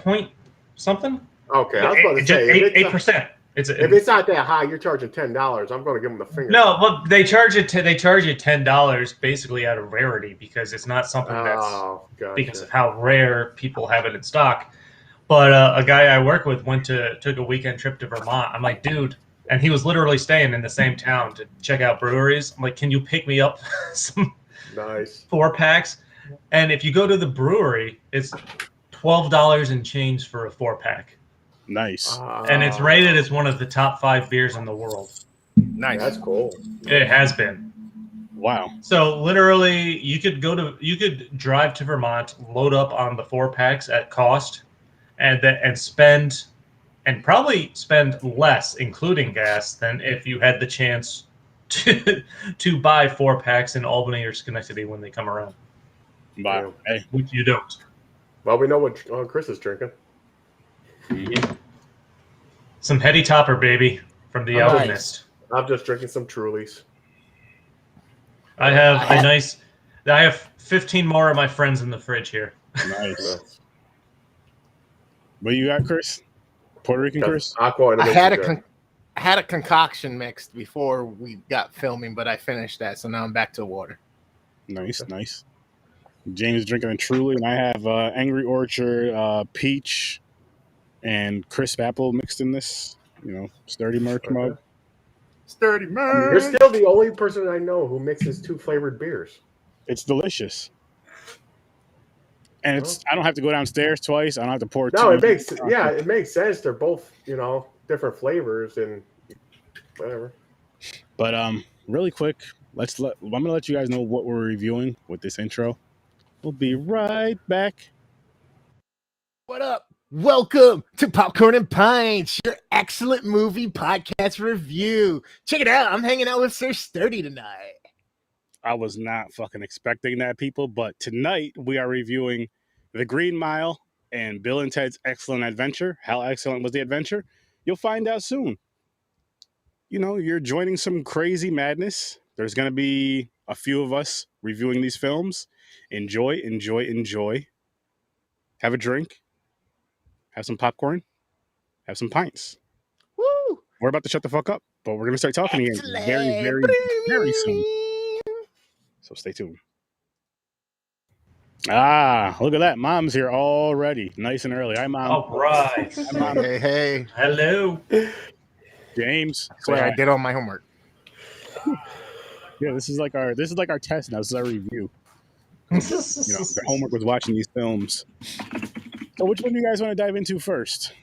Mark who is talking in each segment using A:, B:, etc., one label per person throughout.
A: point something.
B: Okay, I was about to say
A: 8%.
B: If it's not that high, you're charging $10. I'm going to give them the finger.
A: No, well, they charge you $10 basically out of rarity because it's not something that's because of how rare people have it in stock. But a guy I work with took a weekend trip to Vermont. I'm like, dude, and he was literally staying in the same town to check out breweries. I'm like, can you pick me up some
B: nice
A: 4-packs? And if you go to the brewery, it's $12 and change for a 4-pack.
C: Nice.
A: And it's rated as one of the top 5 beers in the world.
C: Nice.
B: That's cool.
A: It has been.
C: Wow.
A: So literally, you could drive to Vermont, load up on the 4-packs at cost, and probably spend less, including gas, than if you had the chance to buy 4-packs in Albany or Schenectady when they come around.
C: Wow. Hey.
A: Which you don't.
B: Well, we know what Chris is drinking.
A: Yeah. Some Heady Topper, baby, from the Alchemist.
B: I'm just drinking some Trulies.
A: I have 15 more of my friends in the fridge here.
C: Nice. What you got, Chris? Puerto Rican Chris?
D: I had a concoction mixed before we got filming, but I finished that, so now I'm back to water.
C: Nice, nice. James drinking a Truly, and I have Angry Orchard, peach, and crisp apple mixed in this. Sturdy merch mug.
D: Sturdy merch.
B: You're still the only person I know who mixes 2 flavored beers.
C: It's delicious. And I don't have to go downstairs twice. I don't have to pour.
B: No, it makes sense. They're both, different flavors and whatever.
C: But really quick, I'm gonna let you guys know what we're reviewing with this intro. We'll be right back.
D: What up? Welcome to Popcorn and Pints, your excellent movie podcast review. Check it out. I'm hanging out with Sir Sturdy tonight.
C: I was not fucking expecting that, people, but tonight we are reviewing The Green Mile and Bill and Ted's Excellent Adventure. How excellent was the adventure? You'll find out soon. You're joining some crazy madness. There's going to be a few of us reviewing these films. Enjoy, enjoy, enjoy. Have a drink. Have some popcorn. Have some pints.
D: Woo!
C: We're about to shut the fuck up, but we're going to start talking again very, very, very soon. So stay tuned. Look at that. Mom's here already. Nice and early. Hi, Mom.
A: All right.
C: Hi, Mom.
D: Hey.
A: Hello.
C: James.
D: I did all my homework.
C: Yeah, this is like our test now. This is our review. The homework was watching these films. So which one do you guys want to dive into first?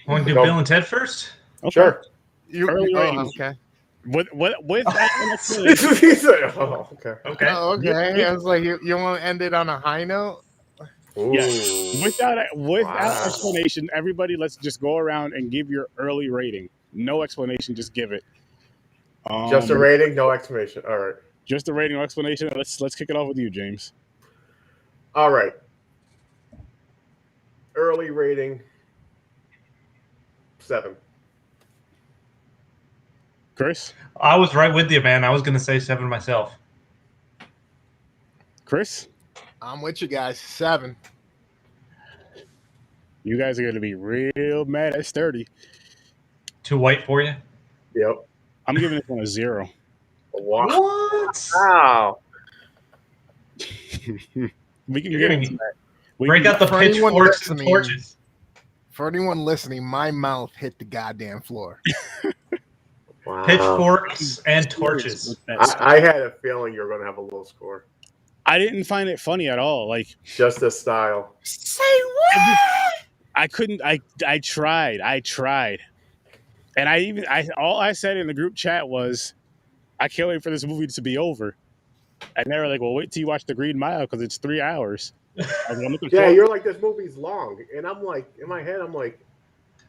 A: Want to do Bill and Ted first?
C: Okay.
B: Sure.
D: Okay.
C: With that,
B: okay.
A: Okay.
D: Oh, okay. I was like, you want to end it on a high note?
C: Yes. Without explanation, everybody, let's just go around and give your early rating. No explanation, just give it.
B: Just a rating, no explanation. All right.
C: Just a rating, no explanation. Let's kick it off with you, James.
B: All right. Early rating 7.
C: Chris?
A: I was right with you, man. I was going to say 7 myself.
C: Chris?
D: I'm with you guys. 7.
C: You guys are going to be real mad at Sturdy.
A: Too white for you?
B: Yep.
C: I'm giving this one a 0.
B: Wow.
A: What?
B: Wow.
C: We can get into that.
A: Break out the pitchforks and torches.
D: For anyone listening, my mouth hit the goddamn floor.
B: Wow.
A: Pitchforks and torches.
B: I had a feeling you were going to have a low score.
C: I didn't find it funny at all. Like,
B: just the style.
D: Say what?
C: I couldn't. I tried. And all I said in the group chat was, I can't wait for this movie to be over. And they were like, well, wait till you watch The Green Mile because it's 3 hours.
B: You're like, this movie's long. And I'm like, in my head, I'm like,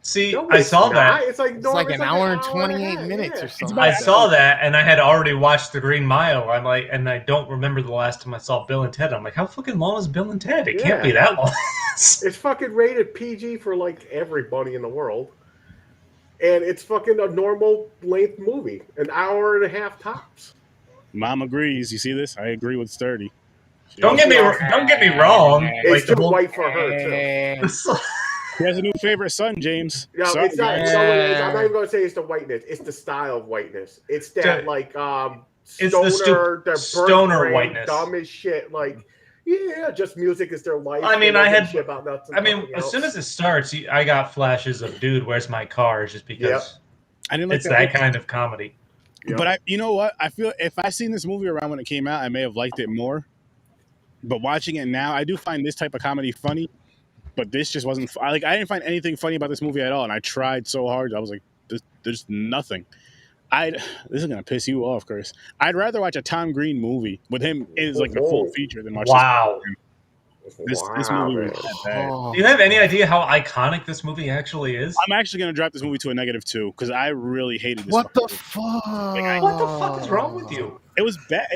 A: see,
B: no,
A: I saw that.
D: It's like an hour and 28 minutes or something.
A: I saw that, and I had already watched The Green Mile. I'm like, and I don't remember the last time I saw Bill and Ted. I'm like, how fucking long is Bill and Ted? It can't be that long.
B: It's fucking rated PG for like everybody in the world. And it's fucking a normal length movie. An hour and a half tops.
C: Mom agrees. You see this? I agree with Sturdy.
A: Don't get me wrong.
B: It's too white for her too.
C: He has a new favorite son, James.
B: No,
C: Sorry.
B: it's not. You know what it is? I'm not even going to say it's the whiteness. It's the style of whiteness. It's that
A: stoner whiteness,
B: dumb as shit. Like, yeah, just music is their life.
A: I mean,
B: as
A: soon as it starts, I got flashes of "Dude, where's my car?" just because
C: I didn't like
A: it's that kind of comedy.
C: Yep. But you know what? I feel if I seen this movie around when it came out, I may have liked it more. But watching it now, I do find this type of comedy funny. But this just wasn't I didn't find anything funny about this movie at all, and I tried so hard. I was like, "There's nothing." This is gonna piss you off, Chris. I'd rather watch a Tom Green movie with him as like the full feature than watch this movie. Was that bad.
A: Do you have any idea how iconic this movie actually is?
C: I'm actually gonna drop this movie to a -2 because I really hated this.
D: What the fuck?
A: What the fuck is wrong with you?
C: It was bad.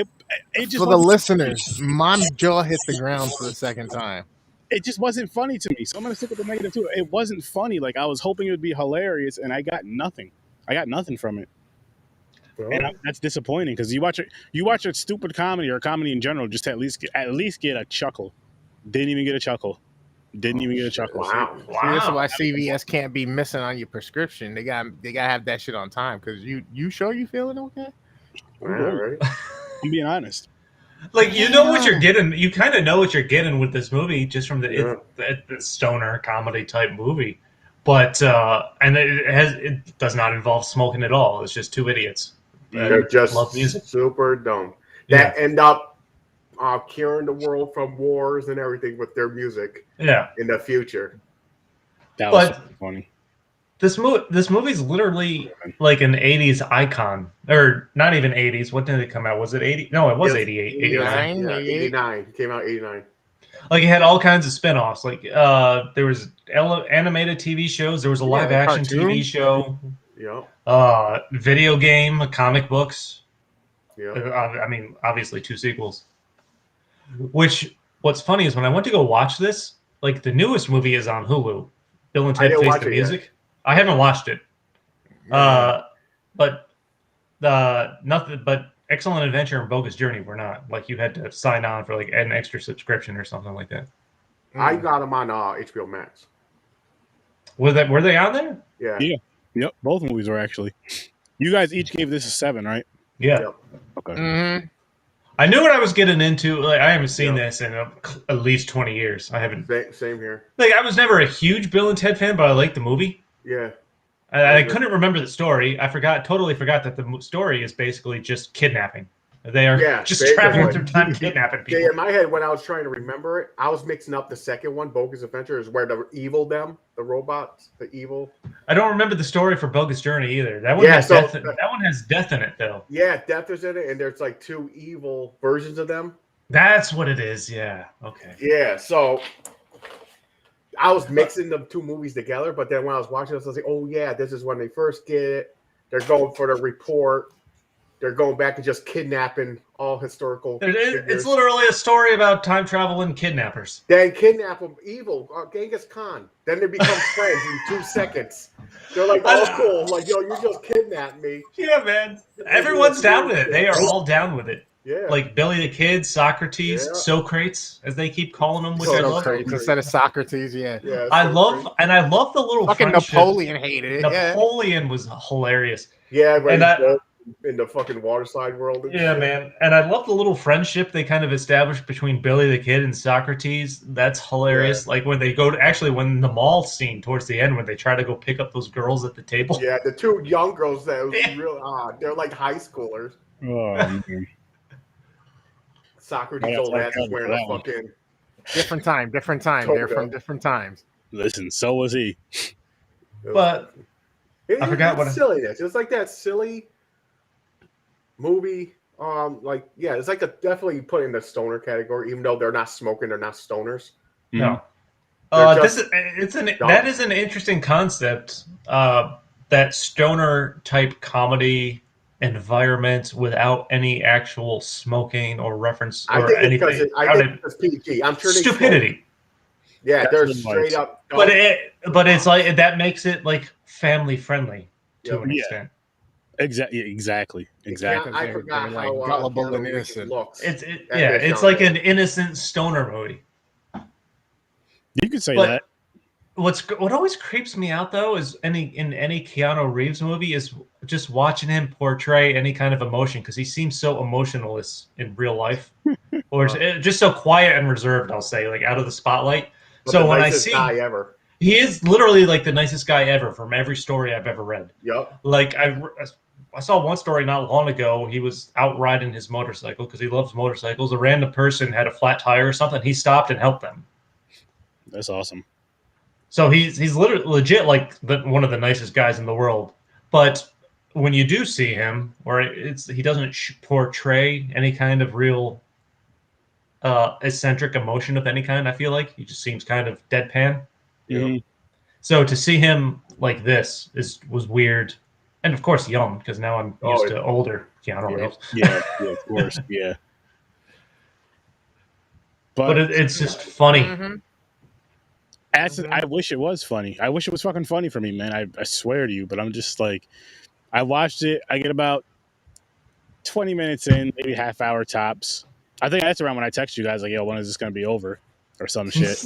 C: It just
D: for the listeners. My jaw hit the ground for the second time.
C: It just wasn't funny to me, so I'm gonna stick with the -2. It wasn't funny. Like I was hoping it would be hilarious, and I got nothing. I got nothing from it, and that's disappointing because you watch a stupid comedy or a comedy in general, just to at least get a chuckle. Didn't even get a chuckle.
B: Wow.
D: See, this is why CVS can't be missing on your prescription. They gotta have that shit on time. Because you sure you feeling okay?
B: Right.
C: I'm being honest.
A: Like you know what you're getting. You kind of know what you're getting with this movie just from the stoner comedy type movie, but and it does not involve smoking at all. It's just two idiots.
B: They're just
A: love music.
B: Super dumb. That end up curing the world from wars and everything with their music.
A: Yeah.
B: In the future.
C: That was funny.
A: This movie's literally like an 80s icon. Or not even 80s. What did it come out? Was it 80? No, it was 88.
B: 89. Came out 89.
A: Like it had all kinds of spin-offs. Like there was animated TV shows. There was a live action TV show.
B: Yeah.
A: Video game, comic books.
B: Yeah.
A: I mean, obviously 2 sequels. What's funny is when I went to go watch this, like the newest movie is on Hulu. Bill and Ted Face the Music. Yet. I haven't watched it. But nothing but Excellent Adventure and Bogus Journey were not. Like you had to sign on for like an extra subscription or something like that.
B: I got them on HBO Max.
A: Were they on there?
B: Yeah.
C: Yep. Both movies were actually. You guys each gave this a 7, right?
A: Yeah.
B: Yep.
C: Okay.
D: Mm-hmm.
A: I knew what I was getting into. Like I haven't seen this in at least 20 years. I haven't.
B: Same here.
A: Like I was never a huge Bill and Ted fan, but I liked the movie.
B: Yeah.
A: I couldn't remember the story. I totally forgot that the story is basically just kidnapping. They are just traveling through time kidnapping people.
B: Yeah, in my head, when I was trying to remember it, I was mixing up the second one, Bogus Adventure, is where the robots, the evil.
A: I don't remember the story for Bogus Journey either. That one has death. That one has death in it, though.
B: Yeah, death is in it, and there's like 2 evil versions of them.
A: That's what it is. Yeah. Okay.
B: Yeah. So I was mixing the 2 movies together, but then when I was watching this, I was like, "Oh yeah, this is when they first get it. They're going for the report. They're going back and just kidnapping all historical.
A: It's literally a story about time travel and kidnappers.
B: Then kidnap them, evil, Genghis Khan. Then they become friends in 2 seconds. They're like, "Oh, cool! Like, yo, you just kidnapped me."
A: Yeah, man. Everyone's down with it. They are all down with it.
B: Yeah.
A: Like Billy the Kid, Socrates, Socrates, as they keep calling him, which I love.
D: Instead of Socrates, yeah.
A: I love the little
D: fucking
A: friendship.
D: Napoleon hated it.
A: Napoleon was hilarious.
B: Yeah, right. In the fucking waterside world.
A: Yeah, man. And I love the little friendship they kind of established between Billy the Kid and Socrates. That's hilarious. Yeah. Like when they go to when the mall scene towards the end, when they try to go pick up those girls at the table.
B: Yeah, the 2 young girls that was real odd. They're like high schoolers.
C: Oh, man.
B: Socrates' old ass is wearing a fucking
D: different time. They're from different times.
C: Listen, so was he.
A: But I forgot what
B: silliness. It's like that silly movie. It's like definitely put in the stoner category, even though they're not smoking, they're not stoners.
A: No. That is an interesting concept. That stoner type comedy environment without any actual smoking or reference or anything.
B: I think it's PG. I'm sure
A: stupidity.
B: Yeah, they're straight up.
A: But it's like that makes it like family friendly to an extent.
C: Exactly.
B: I forgot how
D: gullible and
B: Keanu Reeves
D: innocent.
B: looks.
A: It's like an innocent stoner movie.
C: You could say that.
A: What always creeps me out though is in any Keanu Reeves movie is just watching him portray any kind of emotion, because he seems so emotionless in real life, or just so quiet and reserved. I'll say, like, out of the spotlight.
B: But
A: so when I
B: nicest
A: see
B: guy ever.
A: He is literally like the nicest guy ever from every story I've ever read.
B: Yep.
A: Like I saw one story not long ago. He was out riding his motorcycle because he loves motorcycles. A random person had a flat tire or something. He stopped and helped them.
C: That's awesome.
A: So he's literally legit like one of the nicest guys in the world. But when you do see him, or he doesn't portray any kind of real eccentric emotion of any kind. I feel like he just seems kind of deadpan.
C: Mm-hmm.
A: So to see him like this was weird, and of course young, because now I'm used to older Keanu Reeves.
C: Yeah, of course, yeah.
A: But it's just funny.
C: Mm-hmm. I wish it was funny. I wish it was fucking funny for me, man. I swear to you. But I'm just like, I watched it. I get about 20 minutes in, maybe half hour tops. I think that's around when I text you guys like, yo, when is this going to be over? Or some shit.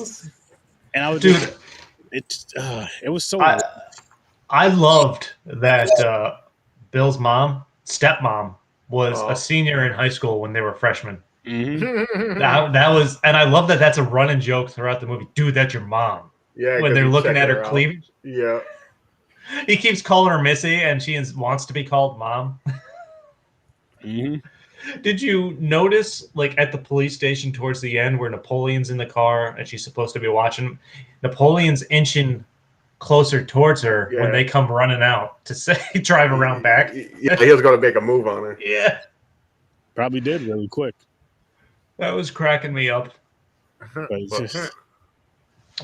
C: And I was it was so
A: I loved that Bill's stepmom was a senior in high school when they were freshmen.
C: Mm-hmm.
A: that was, and I love that that's a running joke throughout the movie. Dude, that's your mom.
B: Yeah,
A: when they're looking at her cleavage.
B: Yeah.
A: He keeps calling her Missy, and she wants to be called Mom.
C: Mm-hmm.
A: Did you notice, like, at the police station towards the end where Napoleon's in the car and she's supposed to be watching, Napoleon's inching closer towards her when they come running out to say drive around back?
B: Yeah, he was going to make a move on her.
A: Yeah.
C: Probably did really quick.
A: That was cracking me up.
C: But it's just...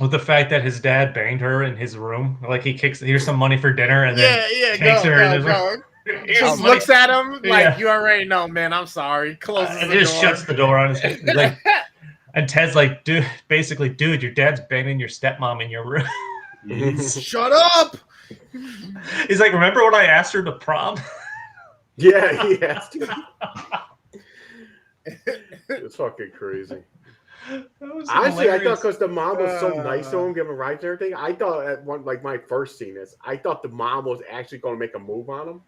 A: With the fact that his dad banged her in his room, like here's some money for dinner, and then takes her in his room.
D: Just looks at him like, you already know, man. I'm sorry. Closes the door.
A: Just shuts the door on his face. Like, and Ted's like, dude, your dad's banging your stepmom in your room.
D: Shut up.
A: He's like, remember when I asked her to prom?
B: Yeah, he asked her. It's fucking crazy. Honestly, I thought because the mom was so nice to him, giving rides and everything, I thought at one, like my first scene is, I thought the mom was actually going to make a move on him.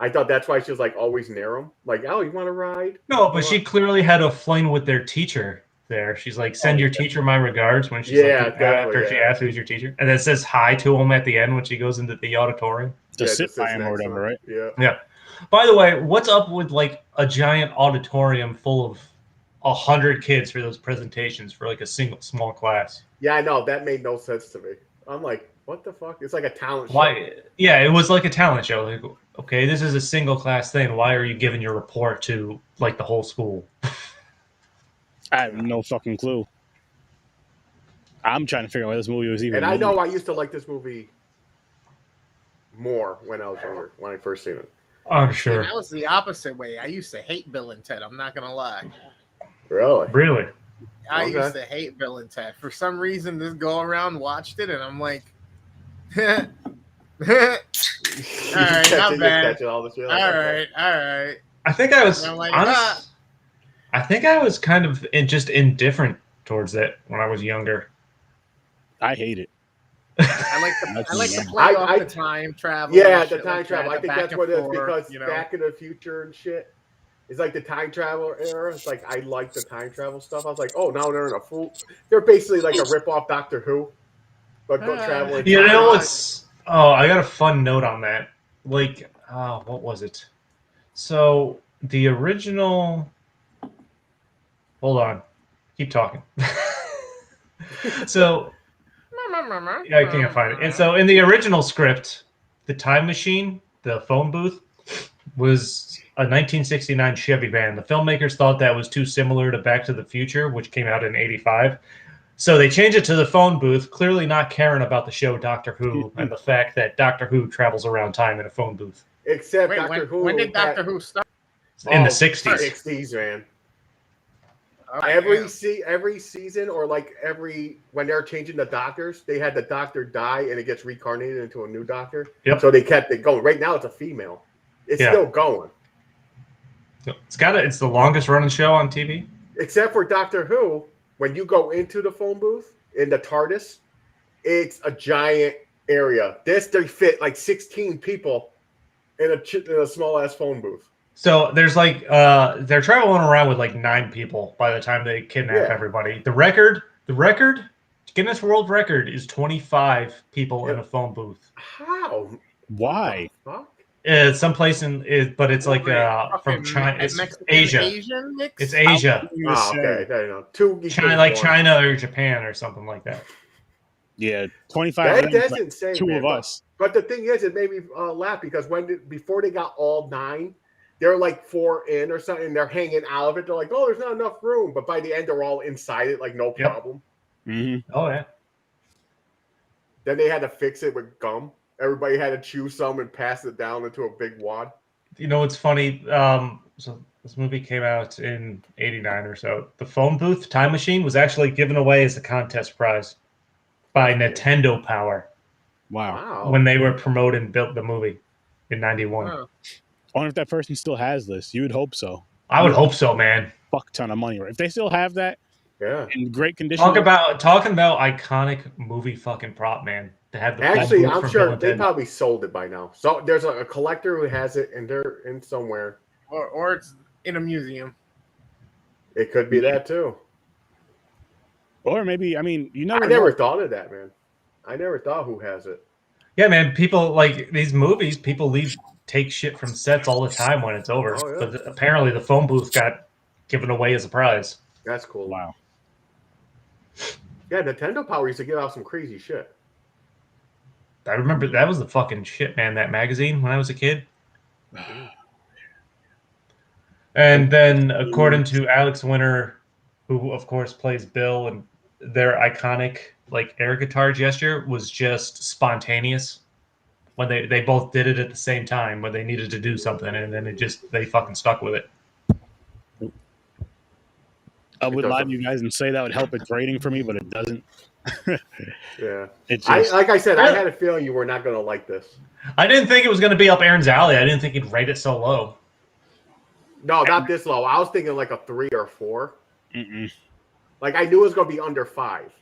B: I thought that's why she was like always near him. Like, oh, you want to ride?
A: No, but she clearly had a fling with their teacher there. She's like, send your teacher my regards when she's after she asks who's your teacher. And then says hi to him at the end when she goes into the auditorium.
C: Just sit by him or whatever, right?
B: Yeah.
A: Yeah. By the way, what's up with like a giant auditorium full of 100 kids for those presentations for like a small class?
B: Yeah, I know. That made no sense to me. I'm like, what the fuck? It's like a talent show.
A: Why? Yeah, it was like a talent show. Like, okay, this is a single class thing. Why are you giving your report to like the whole school?
C: I have no fucking clue. I'm trying to figure out why this movie was even.
B: And I know I used to like this movie more when I was younger, when I first seen it.
A: I'm sure.
D: That was the opposite way. I used to hate Bill and Ted. I'm not gonna lie.
B: Really?
A: Really?
D: I used to hate Bill and Ted. For some reason, this go around watched it, and I'm like, all right, not bad. All right.
A: I think I was like, I think I was kind of just indifferent towards it when I was younger.
C: I hate it.
D: I like to play off the time travel.
B: Yeah, the time travel. I think that's what it is, because Back in the Future and shit. It's like the time travel era. It's like I like the time travel stuff. I was like, oh, now they're in a fool. They're basically like a rip-off Doctor Who, but go traveling.
A: You know what's? Oh, I got a fun note on that. Like, what was it? So the original. Hold on, keep talking. So. Yeah, I can't find it. And so in the original script, the time machine, the phone booth, was a 1969 Chevy van. The filmmakers thought that was too similar to Back to the Future, which came out in '85. So they changed it to the phone booth, clearly not caring about the show Doctor Who and the fact that Doctor Who travels around time in a phone booth.
B: Except Doctor Who.
D: When did Doctor Who start?
A: In the 60s.
B: 60s, man. every season, or like when they're changing the doctors, they had the doctor die and it gets reincarnated into a new doctor.
A: Yep.
B: So they kept it going. Right now, it's a female. It's still going.
A: It's the longest running show on TV.
B: Except for Doctor Who, when you go into the phone booth in the TARDIS, it's a giant area. They fit like 16 people in a small ass phone booth.
A: So there's like they're traveling around with like 9 people by the time they kidnap everybody. The record, Guinness World Record is 25 people in a phone booth.
B: How?
C: Why?
A: Someplace but it's like from China. It's Asia.
E: Asian mix?
A: It's Asia.
B: Oh, okay. There you go.
A: China, like China or Japan or something like that.
C: Yeah, 25.
B: That's insane.
C: 2 of us.
B: But the thing is, it made me laugh because before they got all 9, they're like 4 in or something. And they're hanging out of it. They're like, oh, there's not enough room. But by the end, they're all inside it, like no problem.
C: Mm-hmm.
A: Oh yeah.
B: Then they had to fix it with gum. Everybody had to chew some and pass it down into a big wad.
A: You know what's funny? So this movie came out in '89 or so. The phone booth time machine was actually given away as a contest prize by Nintendo Power.
C: Wow.
A: When they were promoting built the movie in '91.
C: I wonder if that person still has this. You would hope so.
A: I would hope so, man.
C: Fuck ton of money. If they still have that, in great condition.
A: Talking about iconic movie fucking prop, man. To have the
B: actually, I'm sure they probably sold it by now. So there's a collector who has it, and they're in somewhere,
E: or it's in a museum.
B: It could be that too.
C: Or maybe, I mean,
B: I never thought of that, man. I never thought who has it.
A: Yeah, man. People like these movies. People take shit from sets all the time when it's over.
B: Oh, yeah.
A: But apparently, the phone booth got given away as a prize.
B: That's cool.
C: Wow.
B: Yeah, Nintendo Power used to give out some crazy shit.
A: I remember that was the fucking shit, man. That magazine when I was a kid. And then, according to Alex Winter, who of course plays Bill, and their iconic like air guitar gesture was just spontaneous when they both did it at the same time when they needed to do something, and then they fucking stuck with it.
C: I would lie to you guys and say that would help its rating for me, but it doesn't.
B: Yeah.
C: Like
B: I said, I had a feeling you were not going to like this.
A: I didn't think it was going to be up Aaron's alley. I didn't think he'd rate it so low.
B: No, not this low. I was thinking like a 3 or 4.
C: Mm-mm.
B: Like I knew it was going to be under 5.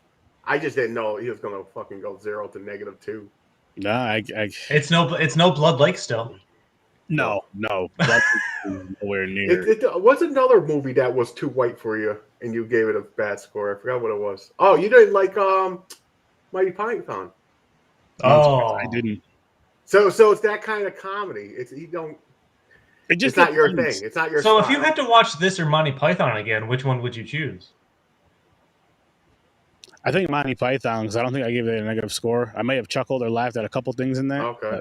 B: I just didn't know he was going to fucking go 0 to -2.
C: Nah,
A: it's no Blood Lake still.
C: No. Nowhere near.
B: What's another movie that was too white for you and you gave it a bad score? I forgot what it was. Oh, you didn't like Mighty Python.
A: Oh,
C: I didn't.
B: So it's that kind of comedy. It's not your thing. It's not your.
A: So
B: style.
A: if you had to watch this or Monty Python again, which one would you choose?
C: I think Monty Python, because I don't think I gave it a negative score. I may have chuckled or laughed at a couple things in there.
B: Okay.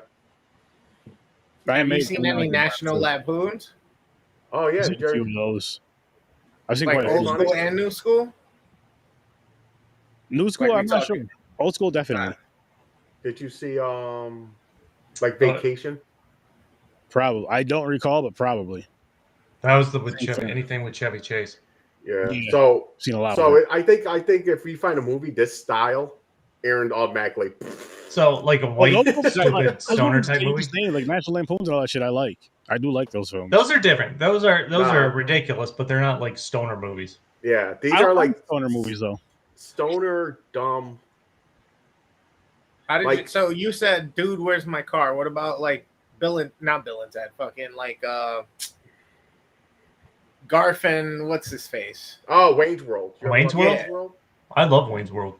E: Have you seen any National Lampoons?
B: Oh yeah,
C: a few of those. I've seen
E: like
C: quite
E: old school and new school.
C: New school, I'm not sure. Old school, definitely.
B: Did you see like Vacation?
C: Probably. I don't recall, but probably.
A: That was anything with Chevy Chase.
B: Yeah. So
C: seen a lot.
B: So I think if we find a movie this style, Aaron automatically.
A: So like a white stupid stoner type movie,
C: like National Lampoons and all that shit. I do like those films.
A: Those are different. Those are ridiculous, but they're not like stoner movies.
B: Yeah, these are like
C: stoner movies though.
B: Stoner, dumb.
E: How did you? So you said, "Dude, where's my car?" What about like not Bill and Ted, fucking like Garfin? What's his face?
B: Oh, Wayne's World.
A: Wayne's World. I love Wayne's World.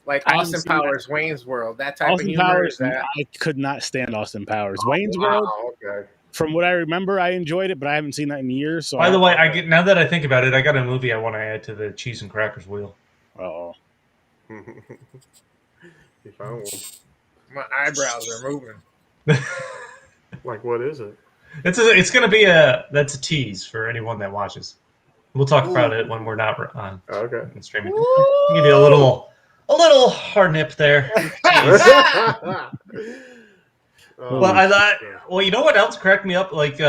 E: Like Austin Powers, Wayne's World, that type of humor.
C: Powers, I could not stand Austin Powers. Wayne's World.
B: Okay.
C: From what I remember, I enjoyed it, but I haven't seen that in years. So
A: by the way, now that I think about it, I got a movie I want to add to the cheese and crackers wheel.
C: Oh.
B: If I won't.
E: My eyebrows are moving.
B: Like, what is it?
A: It's gonna be that's a tease for anyone that watches. We'll talk about it when we're not on.
B: Okay.
A: Streaming. Give you a little hard nip there.
B: Oh,
A: well, I thought. Well, you know what else cracked me up? Like,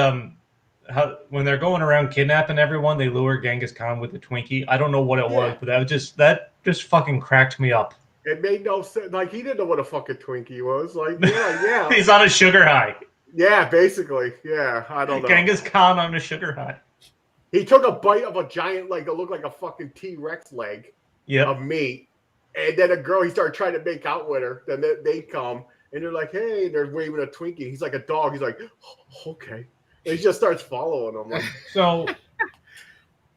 A: when they're going around kidnapping everyone, they lure Genghis Khan with a Twinkie. I don't know what it was, but that just fucking cracked me up.
B: It made no sense. Like, he didn't know what a fucking Twinkie was. Like, yeah.
A: He's on a sugar high.
B: Yeah, basically. Yeah, I don't know.
A: Genghis Khan on a sugar high.
B: He took a bite of a giant, like, it looked like a fucking T-Rex leg of meat. And then he started trying to make out with her. Then they come, and they're like, hey, they're waving a Twinkie. He's like a dog. He's like, oh, okay. And he just starts following them. Like,
A: so,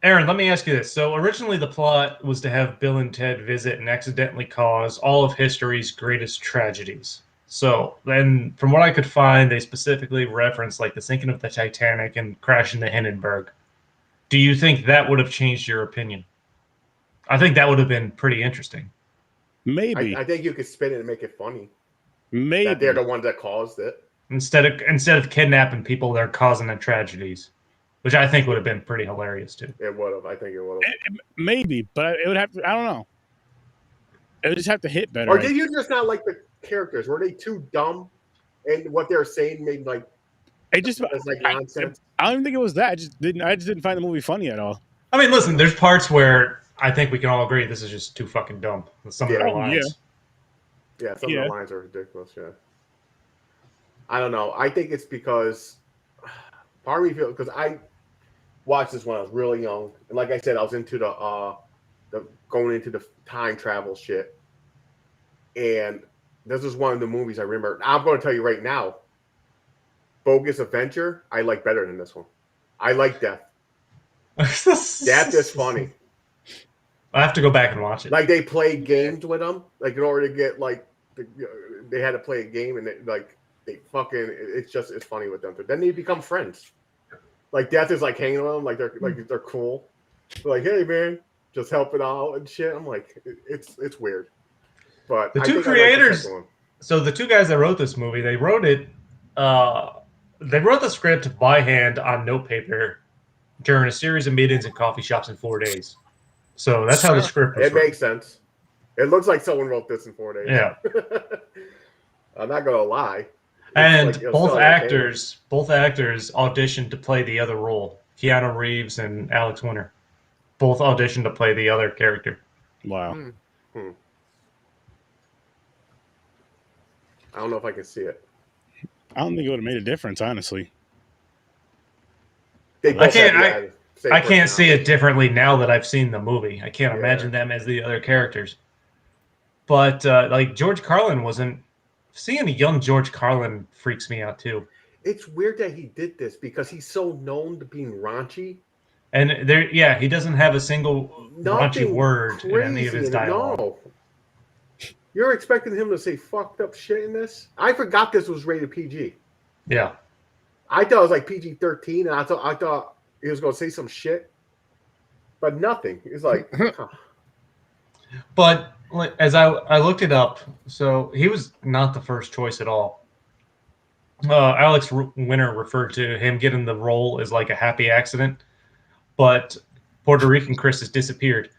A: Aaron, let me ask you this. So originally the plot was to have Bill and Ted visit and accidentally cause all of history's greatest tragedies. So then from what I could find, they specifically referenced like the sinking of the Titanic and crashing the Hindenburg. Do you think that would have changed your opinion? I think that would have been pretty interesting.
C: Maybe.
B: I think you could spin it and make it funny.
C: Maybe.
B: That they're the ones that caused it.
A: Instead of kidnapping people, they're causing the tragedies. Which I think would have been pretty hilarious, too.
B: It would have. I think it would have.
C: Maybe, but it would have to, I don't know. It would just have to hit better.
B: Or did you just not like the characters? Were they too dumb? And what they were saying made like...
C: It just...
B: It's like nonsense.
C: I don't even think it was that. I just didn't find the movie funny at all.
A: I mean, listen, there's parts where I think we can all agree this is just too fucking dumb. Some of their lines.
B: Yeah, some of the lines are ridiculous, I don't know. I think it's because... Part of me feels... Because I... watched this when I was really young, and like I said, I was into the going into the time travel shit. And this is one of the movies I remember. I'm going to tell you right now, Bogus Adventure, I like better than this one. I like Death. Death is funny.
A: I have to go back and watch it.
B: Like they played games with them, like in order to get like they had to play a game, and it's funny with them. Then they become friends. Like Death is like hanging on them, like they're cool. They're like, hey man, just helping out and shit. I'm like, it's weird. But
A: the two creators, so the two guys that wrote this movie, they wrote it. They wrote the script by hand on notepaper during a series of meetings in coffee shops in 4 days. So that's how the script was.
B: It makes sense. It looks like someone wrote this in 4 days.
A: Yeah.
B: I'm not gonna lie.
A: And both actors auditioned to play the other role. Keanu Reeves and Alex Winter both auditioned to play the other character.
C: Wow.
B: I don't know if I can see it.
C: I don't think it would have made a difference, honestly.
A: I can't see it differently now that I've seen the movie. I can't imagine them as the other characters. But like George Carlin wasn't. Seeing a young George Carlin freaks me out too.
B: It's weird that he did this because he's so known to being raunchy.
A: And he doesn't have a single raunchy word in any of his dialogue.
B: No. You're expecting him to say fucked up shit in this? I forgot this was rated PG.
A: Yeah.
B: I thought it was like PG-13, and I thought he was going to say some shit, but nothing. It's like, huh.
A: But as I looked it up, so he was not the first choice at all. Alex Winter referred to him getting the role as like a happy accident, but Puerto Rican Chris has disappeared.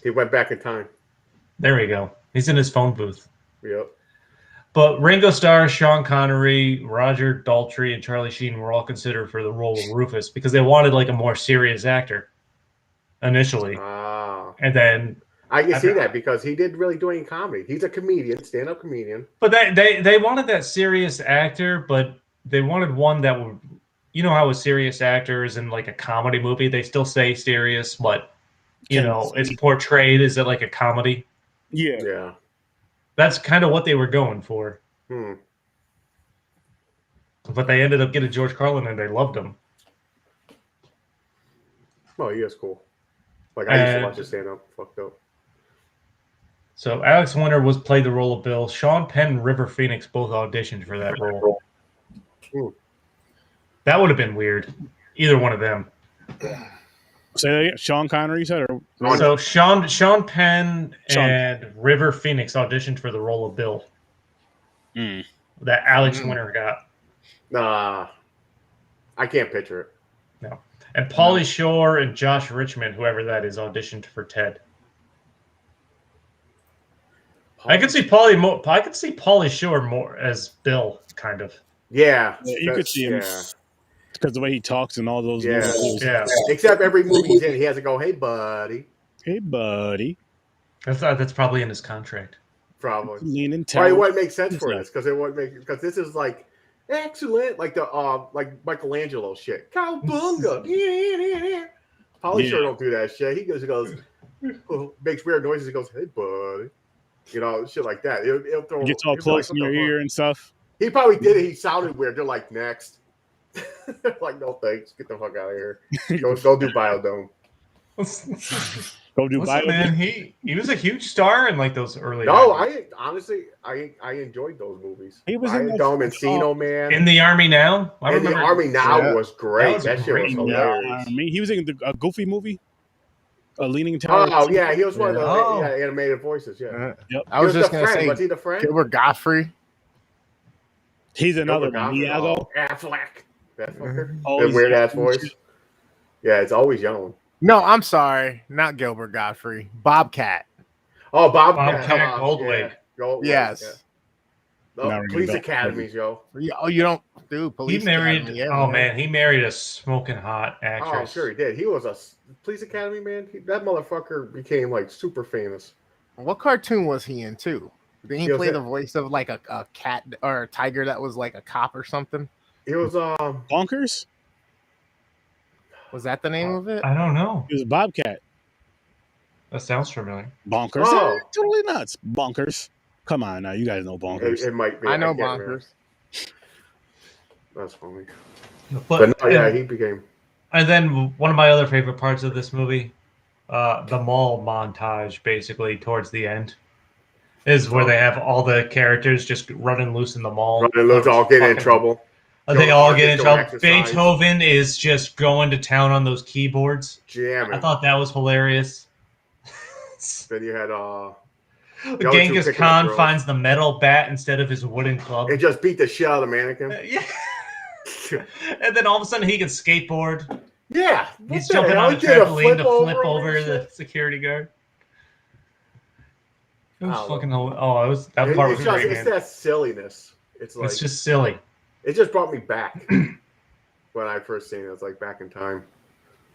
B: He went back in time.
A: There we go. He's in his phone booth.
B: Yep.
A: But Ringo Starr, Sean Connery, Roger Daltrey, and Charlie Sheen were all considered for the role of Rufus because they wanted like a more serious actor initially. And then
B: I can see that because he didn't really do any comedy. He's a comedian, stand-up comedian.
A: But they wanted that serious actor, but they wanted one that would, you know how with serious actors in like a comedy movie, they still say serious, but you know, it's portrayed as like a comedy.
C: Yeah.
B: Yeah.
A: That's kind of what they were going for. But they ended up getting George Carlin and they loved him.
B: Oh, he is cool. Like I used to watch his stand-up. Fucked up.
A: So Alex Winter played the role of Bill. Sean Penn and River Phoenix both auditioned for that role. That would have been weird. Either one of them.
C: So Sean Connery, you said?
A: So Sean Penn and River Phoenix auditioned for the role of Bill. That Alex Winter got.
B: Nah. I can't picture it.
A: No. And Pauly Shore and Josh Richmond, whoever that is, auditioned for Ted. I could see Pauly Shore more as Bill, kind of.
B: Yeah.
C: You could see him because the way he talks in all those movies.
A: Yeah.
B: Except every movie he's in, he has to go, "Hey, buddy."
C: Hey, buddy.
A: That's probably in his contract.
B: Probably.
C: Leaning
B: Why it
C: tower.
B: wouldn't make sense for this because this is like excellent, like the like Michelangelo shit. Cowabunga. Pauly sure don't do that shit. He goes makes weird noises. He goes, "Hey, buddy," you know, shit like that. He'll throw.
C: Gets all close in your ear and stuff.
B: He probably did it. He sounded weird. They're like, "Next." Like, no thanks. Get the fuck out of here. Go do Biodome.
C: Go do
A: Listen, man, he was a huge star in like those early.
B: No, I honestly enjoyed those movies.
C: He was
B: in Biodome, Encino Man.
A: In the Army Now.
B: The Army Now was great. That shit was hilarious.
C: He was in a Goofy movie. A Leaning Tower.
B: Oh yeah, he was one of the animated voices. Yeah.
C: Yep.
D: I was just gonna say,
B: was he the friend?
D: Gilbert Godfrey.
C: He's another one.
B: Iago. Affleck. That fucker.
C: Always
B: That weird ass voice. Yeah, it's always yelling.
D: No, I'm sorry, not Gilbert Godfrey. Bobcat.
B: Oh, Bobcat
A: Goldwig.
D: Yes.
B: Yeah. Police academies, yo.
D: Oh, you don't do police.
A: He married.
D: Academy,
A: Man, he married a smoking hot actress.
B: Oh, sure he did. He was a police academy man. That motherfucker became like super famous.
D: What cartoon was he in too? Did he play
B: was
D: the voice of like a cat or a tiger that was like a cop or something?
B: He was
C: Bonkers.
D: Was that the name of it?
A: I don't know.
C: He was a Bobcat.
A: That sounds familiar.
C: Bonkers.
B: Oh.
C: Yeah, totally nuts. Bonkers. Come on now, you guys know Bonkers.
B: It might be.
D: I know
B: can't
D: Bonkers.
B: remember. That's funny. But no, yeah, he became.
A: And then one of my other favorite parts of this movie, the mall montage, basically towards the end, is where they have all the characters just running loose in the mall.
B: Running loose, all getting in trouble.
A: They all get in trouble. Beethoven is just going to town on those keyboards.
B: Jamming.
A: I thought that was hilarious.
B: Then you had
A: Genghis Khan finds the metal bat instead of his wooden club.
B: It just beat the shit out of the mannequin.
A: Yeah. And then all of a sudden he can skateboard.
B: Yeah.
A: He's jumping on a trampoline to flip over the security guard. It was fucking it was that part was great,
B: It's that silliness. It's like
A: it's just silly.
B: It just brought me back when I first seen it. It's like back in time.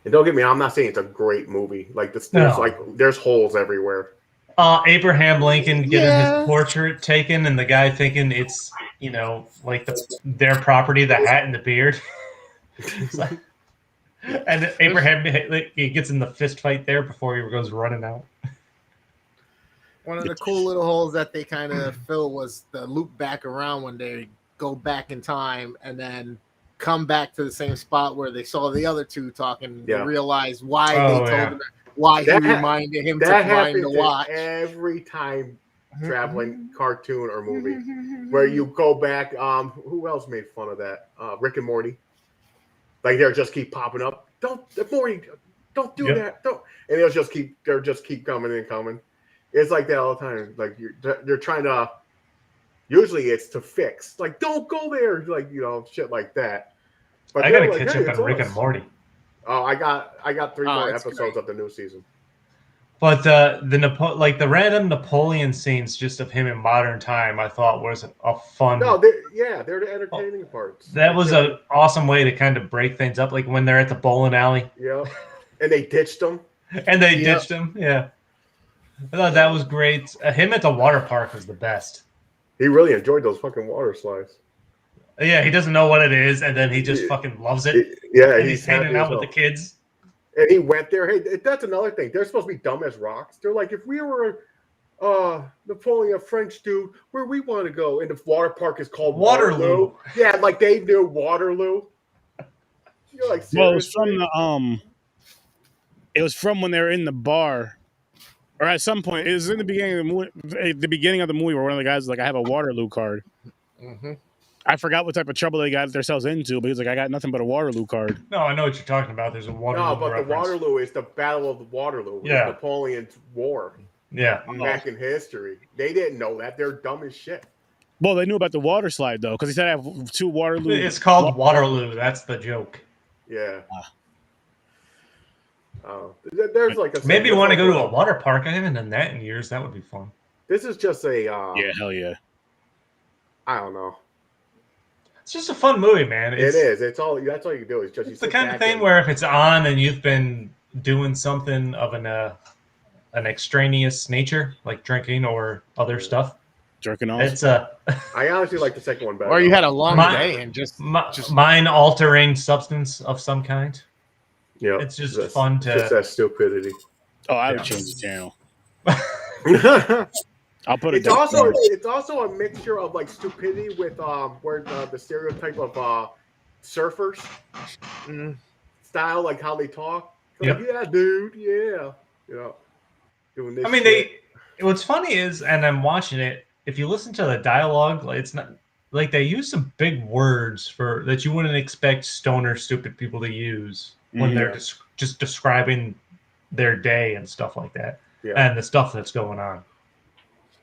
B: And don't get me, I'm not saying it's a great movie. Like there's holes everywhere.
A: Abraham Lincoln getting his portrait taken, and the guy thinking it's like their property, the hat and the beard. And Abraham he gets in the fist fight there before he goes running out.
D: One of the cool little holes that they kind of fill was the loop back around when they go back in time and then come back to the same spot where they saw the other two talking.
B: Yeah.
D: They realize why they told him why he reminded him to find the watch.
B: Every time traveling cartoon or movie where you go back. Who else made fun of that? Rick and Morty. Like they'll just keep popping up. Morty, don't do that. Don't. And they'll just keep coming and coming. It's like that all the time. Like you're trying to. Usually it's to fix. Like don't go there. Like shit like that. But
A: I gotta catch up on Rick and Morty.
B: Oh, I got 3 more episodes of the new season.
A: But the random Napoleon scenes just of him in modern time, I thought was a fun.
B: No, they're the entertaining parts.
A: That was an awesome way to kind of break things up, like when they're at the bowling alley.
B: Yeah, and they ditched him.
A: Ditched him. Yeah, I thought that was great. Him at the water park was the best.
B: He really enjoyed those fucking water slides.
A: Yeah, he doesn't know what it is, and then he just fucking loves it. He's hanging out with the kids.
B: And he went there. Hey, that's another thing. They're supposed to be dumb as rocks. They're like, if we were Napoleon, a French dude, where we want to go? And the water park is called Waterloo. Yeah, like they knew Waterloo. You're like, seriously?
C: Well, it was from it was from when they were in the bar, or at some point. It was in the beginning of the movie. The beginning of the movie, where one of the guys was like, "I have a Waterloo card."
D: Mm-hmm.
C: I forgot what type of trouble they got themselves into, but he's like, I got nothing but a Waterloo card.
A: No, I know what you're talking about. There's a Waterloo.
B: No, but
A: reference.
B: the Waterloo is the Battle of Waterloo.
A: Yeah.
B: It's Napoleon's war.
A: Yeah.
B: Back in history. They didn't know that. They're dumb as shit.
C: Well, they knew about the water slide, though, because he said I have 2 Waterloo.
A: It's called Waterloo. That's the joke.
B: Yeah. There's like a...
A: Maybe you want to go to a water park. I haven't done that in years. That would be fun.
B: This is just a...
C: yeah, hell yeah.
B: I don't know.
A: It's just a fun movie, man.
B: It is. That's all you can do. Is just
A: it's the kind of thing where if it's on and you've been doing something of an extraneous nature, like drinking or other stuff,
C: jerking off.
A: It's
B: I honestly like the second one better.
D: Or you had a long day and just
A: mind-altering substance of some kind.
B: Yeah,
A: it's just fun to.
B: Just that stupidity.
C: Oh, I would change the channel. I'll put it.
B: It's also a mixture of like stupidity with where the stereotype of surfers style, like how they talk. Like, yeah, dude. Yeah. Doing this.
A: I mean, what's funny is, and I'm watching it. If you listen to the dialogue, like, it's not like they use some big words for that you wouldn't expect stoner stupid people to use when they're just describing their day and stuff like that, and the stuff that's going on.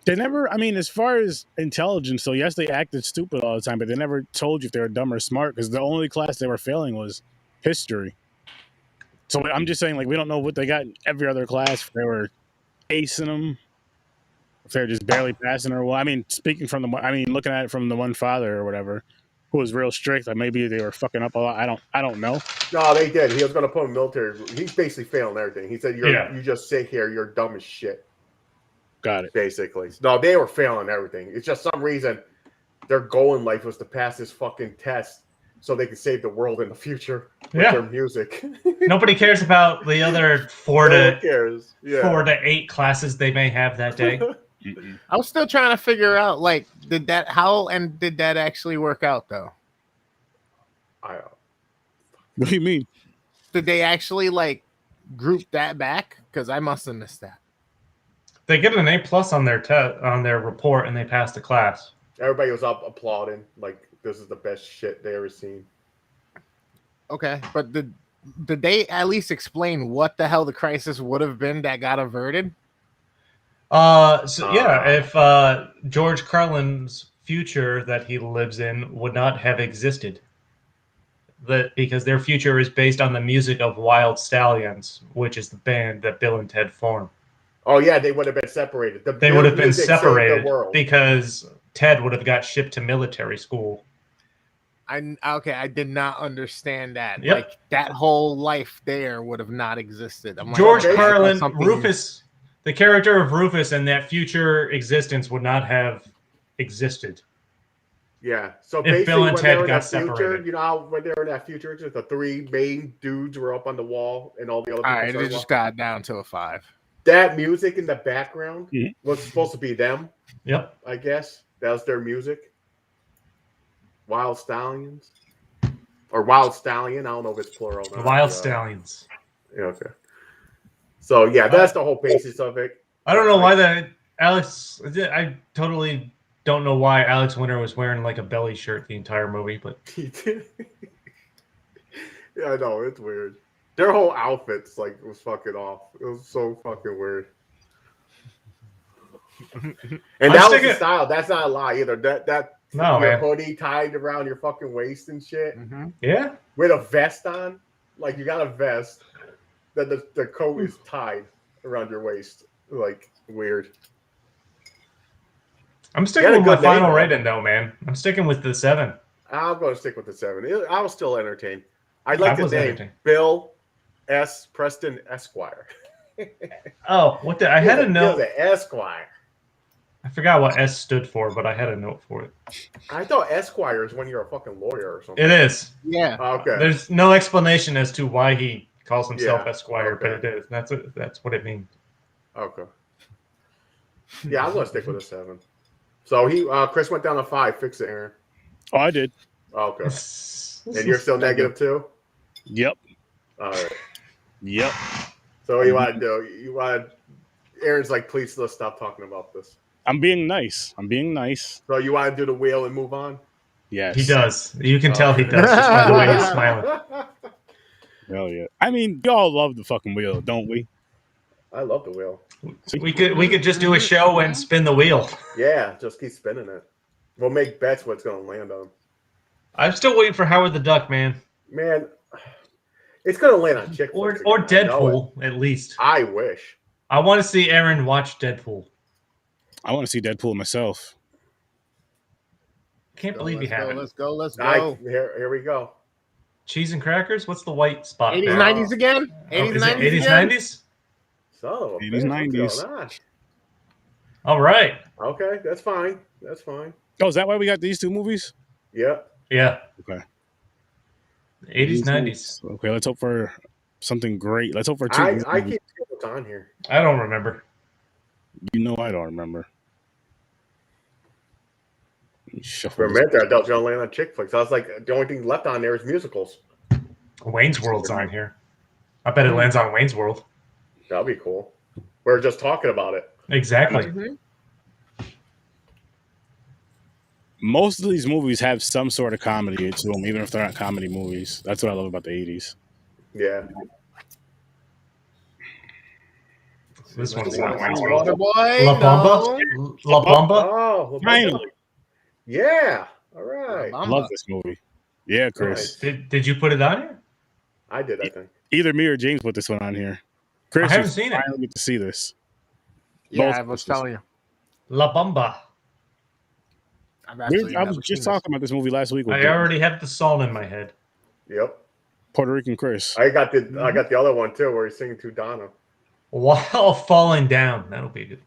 C: They never, I mean, as far as intelligence, so yes, they acted stupid all the time, but they never told you if they were dumb or smart, because the only class they were failing was history. So I'm just saying, like, we don't know what they got in every other class. If they were acing them, if they're just barely passing, or well, I mean, looking at it from the one father or whatever, who was real strict, like maybe they were fucking up a lot. I don't know.
B: No, they did. He was going to put him in military. He's basically failing everything. He said, you just sit here, you're dumb as shit.
C: Got it.
B: Basically. No, they were failing everything. It's just some reason their goal in life was to pass this fucking test so they could save the world in the future with their music.
A: Nobody cares about the other 4 to 8 classes they may have that day.
D: I was still trying to figure out, like, did that actually work out, though?
C: What do you mean?
D: Did they actually, like, group that back? Because I must have missed that.
A: They get an A+ on their report, and they pass the class.
B: Everybody was up applauding, like this is the best shit they ever seen.
D: Okay, but did they at least explain what the hell the crisis would have been that got averted?
A: If George Carlin's future that he lives in would not have existed, because their future is based on the music of Wild Stallions, which is the band that Bill and Ted formed.
B: Oh yeah, they would have been separated.
A: They would have been separated because Ted would have got shipped to military school.
D: I did not understand that. Yep. Like that whole life there would have not existed.
A: George Carlin, Rufus, the character of Rufus and that future existence would not have existed.
B: Yeah. So
A: if Bill and Ted got separated,
B: you know how when they were in that future, just the 3 main dudes were up on the wall and all the other.
D: All right, it just got down to a 5.
B: That music in the background was supposed to be them.
A: Yep.
B: I guess that was their music. Wild Stallions. Or Wild Stallion. I don't know if it's plural.
A: Wild Stallions.
B: Yeah, okay. So, yeah, that's the whole basis of it.
A: I don't know why I totally don't know why Alex Winter was wearing like a belly shirt the entire movie, but
B: he did. Yeah, I know, it's weird. Their whole outfits was fucking off. It was so fucking weird. And that was the style. That's not a lie either. Your hoodie tied around your fucking waist and shit.
A: Mm-hmm. Yeah.
B: With a vest on. Like you got a vest. Then the coat is tied around your waist. Like weird.
A: I'm sticking with my final rating though, man. I'm sticking with the 7.
B: I'm going to stick with the 7. I was still entertained. I'd like to name Bill S. Preston Esquire.
A: Oh, what I had a note.
B: The Esquire.
A: I forgot what S stood for, but I had a note for it.
B: I thought Esquire is when you're a fucking lawyer or something.
A: It is.
D: Yeah.
B: Okay.
A: There's no explanation as to why he calls himself Esquire, but it is. That's what it means.
B: Okay. Yeah, I'm going to stick with a 7. So Chris went down to 5. Fix it, Aaron.
C: Oh, I did.
B: Okay. And you're still negative too?
C: Yep.
B: All right.
C: Yep.
B: So what you want to do? Aaron's like, please let's stop talking about this.
C: I'm being nice.
B: So you want to do the wheel and move on?
C: Yes.
A: He does. You can tell he does just by the way he's smiling.
C: Hell yeah. I mean, y'all love the fucking wheel, don't we?
B: I love the wheel.
A: We could just do a show and spin the wheel.
B: Yeah, just keep spinning it. We'll make bets what's going to land on.
A: I'm still waiting for Howard the Duck, man.
B: Man, it's going to land on Chick
A: or Deadpool, at least.
B: I wish.
A: I want to see Aaron watch Deadpool.
C: I want to see Deadpool myself.
A: Can't believe you haven't.
D: Let's go.
B: Here we go.
A: Cheese and crackers. What's the white spot?
D: 80s,
A: there?
D: 90s again. 80s, 90s,
A: 90s.
B: So
C: 80s, 90s.
A: All right.
B: Okay, that's fine. That's fine.
C: Oh, is that why we got these two movies?
B: Yeah.
A: Yeah.
C: Okay.
A: 80s, 90s.
C: Okay, let's hope for something great. Let's hope for two.
B: I keep what's on here.
A: I don't remember.
C: You know I don't remember.
B: Remember, I don't land on chick flicks. I was like, the only thing left on there is musicals.
A: Wayne's World's on here. I bet it lands on Wayne's World.
B: That'd be cool. We were just talking about it.
A: Exactly.
D: Mm-hmm.
C: Most of these movies have some sort of comedy to them, even if they're not comedy movies. That's what I love about the 80s.
B: Yeah.
A: This one's not Wayne's World.
D: Waterboy.
A: La Bamba? La Bamba?
B: Oh,
C: Finally.
B: Yeah. All right.
C: I love this movie. Yeah, Chris.
B: Nice.
A: Did you put it on here?
B: I did, I think.
C: Either me or James put this one on here. Chris,
A: I haven't seen it.
C: Finally get to see this.
D: Yeah,
C: Both
D: I was
C: Chris's.
D: telling you.
A: La Bamba.
C: I was just talking about this movie last week. With
A: I already have the song in my head.
B: Yep.
C: Puerto Rican Chris.
B: I got the other one too, where he's singing to Donna.
A: While falling down. That'll be good.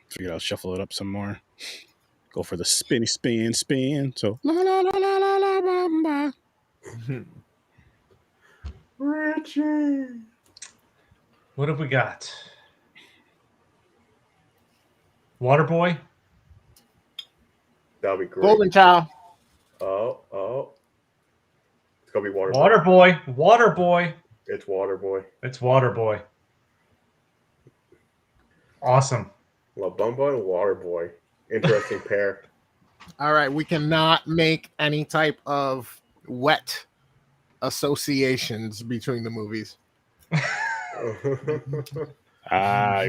C: Figured I'll shuffle it up some more. Go for the spinny spin. So la la la la la la bamba.
B: Richie.
A: What have we got? Waterboy?
B: That'll be great.
D: Golden Child.
B: Oh. It's gonna be Waterboy.
A: Waterboy.
B: It's Waterboy.
A: It's Waterboy. Awesome.
B: La Bamba and Waterboy. Interesting pair.
D: All right, we cannot make any type of wet associations between the movies.
C: You're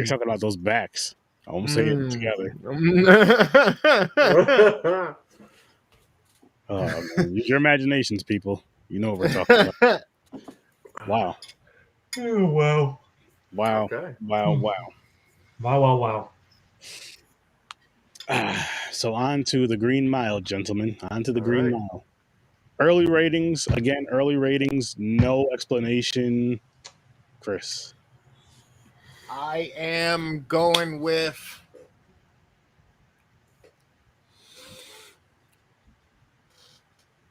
C: talking about those backs. I almost say it together. Oh, man. Use your imaginations, people. You know what we're talking about. Wow.
A: Oh, wow.
C: Wow.
B: Okay.
A: Wow.
C: So on to the Green Mile, gentlemen. On to the Green Mile. Early ratings. Again, early ratings. No explanation. Chris.
D: I am going with...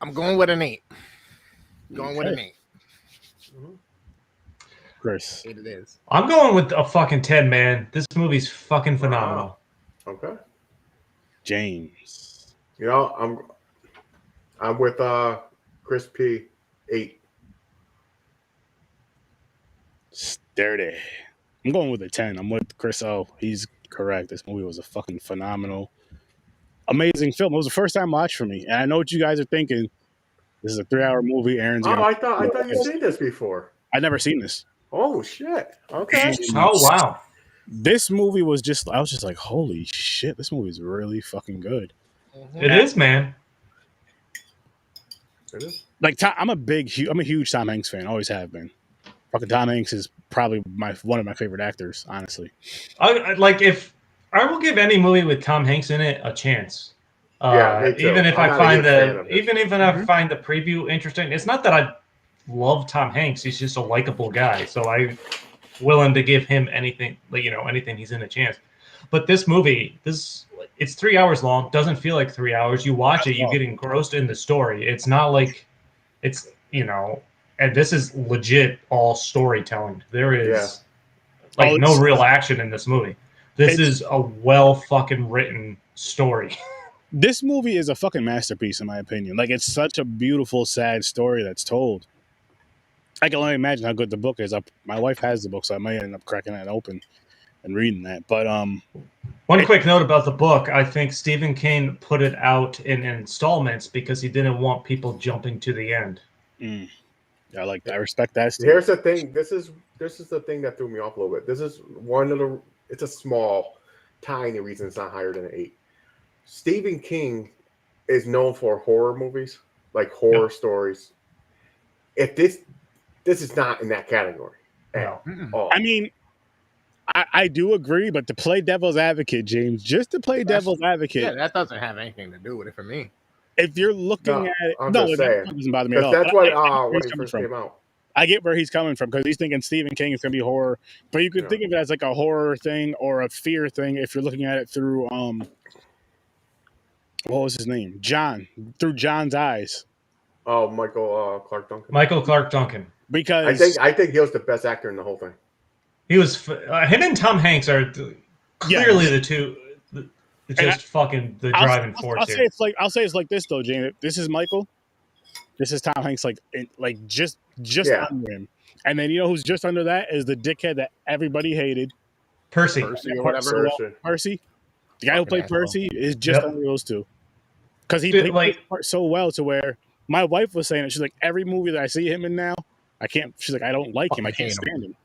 D: I'm going with an 8. With an 8.
C: Chris.
D: 8 it is.
A: I'm going with a fucking 10, man. This movie's fucking phenomenal.
B: Okay.
C: James.
B: You know, I'm with Chris P. 8.
C: Sturdy. I'm going with a 10. I'm with Chris O. He's correct. This movie was a fucking phenomenal, amazing film. It was the first time watch for me. And I know what you guys are thinking. This is a 3-hour movie. Aaron's
B: I thought you'd seen this before.
C: I'd never seen this.
B: Oh shit. Okay.
A: Oh, wow.
C: This movie was just, I was just like, holy shit, this movie is really fucking good.
A: It is, man.
B: It is.
C: Like, I'm a huge Tom Hanks fan. Always have been. Fucking Tom Hanks is probably one of my favorite actors, honestly.
A: I will give any movie with Tom Hanks in it a chance.
B: Yeah,
A: even if I find I find the preview interesting. It's not that I love Tom Hanks. He's just a likable guy. So I'm willing to give him anything, anything he's in a chance. But this movie, it's 3 hours long. Doesn't feel like 3 hours. You watch it, you get engrossed in the story. It's not like it's, and this is legit all storytelling. There is no real action in this movie. This is a well fucking written story.
C: This movie is a fucking masterpiece, in my opinion. Like, it's such a beautiful, sad story that's told. I can only imagine how good the book is. My wife has the book, so I might end up cracking that open and reading that. But
A: one quick note about the book: I think Stephen King put it out in installments because he didn't want people jumping to the end.
C: I like that. I respect that.
B: Here's the thing. This is the thing that threw me off a little bit. This is it's a small, tiny reason it's not higher than an 8. Stephen King is known for horror movies, like horror stories. If this is not in that category at all.
C: I mean, I do agree, but to play devil's advocate, James, just to play devil's advocate.
D: Yeah, that doesn't have anything to do with it for me.
C: If you're looking at it,
B: I'm just saying.
C: That doesn't bother me at all.
B: That's what when he first came out.
C: I get where he's coming from because he's thinking Stephen King is going to be horror, but you could think of it as like a horror thing or a fear thing if you're looking at it through what was his name? John, through John's eyes.
B: Oh, Michael Clark Duncan.
A: Michael Clark Duncan.
B: Because I think he was the best actor in the whole thing.
A: He was him and Tom Hanks are clearly the two, fucking the driving force.
C: I'll say it's like this though, James. This is Michael. This is Tom Hanks, just under him, and then you know who's just under that is the dickhead that everybody hated,
A: Percy
D: or whatever.
C: Percy, the guy who played Percy is just under those two, because he played the part so well to where my wife was saying it. She's like, every movie that I see him in now, I can't. She's like, I don't like him. I can't stand him.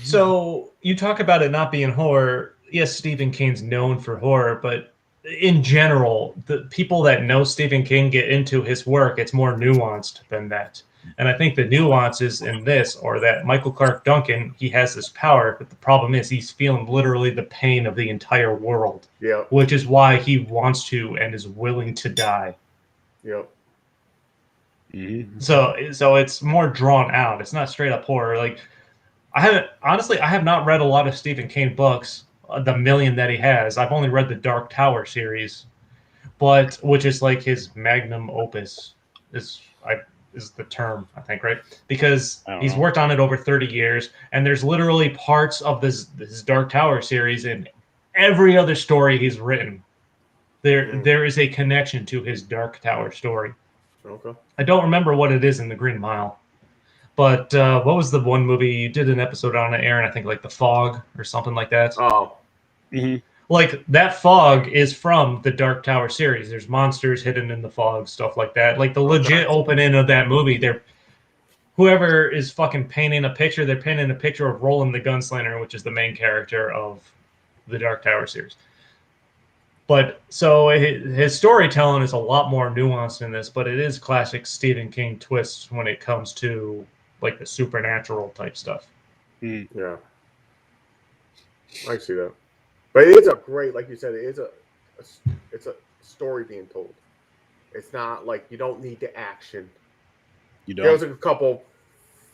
A: So you talk about it not being horror. Yes, Stephen King's known for horror, but in general, the people that know Stephen King get into his work, it's more nuanced than that. And I think the nuances in this are that Michael Clark Duncan, he has this power, but the problem is he's feeling literally the pain of the entire world.
B: Yeah.
A: Which is why he wants to and is willing to die.
B: Yep.
C: Mm-hmm.
A: So it's more drawn out. It's not straight up horror. Like I have not read a lot of Stephen King books. The million that he has. I've only read the Dark Tower series, which is like his magnum opus is the term, I think, right? Because he's worked on it over 30 years, and there's literally parts of this Dark Tower series in every other story he's written. There is a connection to his Dark Tower story.
B: Okay.
A: I don't remember what it is in The Green Mile. But what was the one movie you did an episode on it, Aaron? I think like The Fog or something like that.
B: Oh.
C: Mm-hmm.
A: Like that fog is from the Dark Tower series. There's monsters hidden in the fog, stuff like that. Like the legit opening of that movie, whoever is fucking painting a picture, they're painting a picture of Roland the Gunslinger, which is the main character of the Dark Tower series. But so his storytelling is a lot more nuanced in this, but it is classic Stephen King twists when it comes to like the supernatural type stuff.
B: Yeah, I see that. But it is a great, like you said, it's a story being told. It's not like you don't need the action.
C: You don't.
B: There was a couple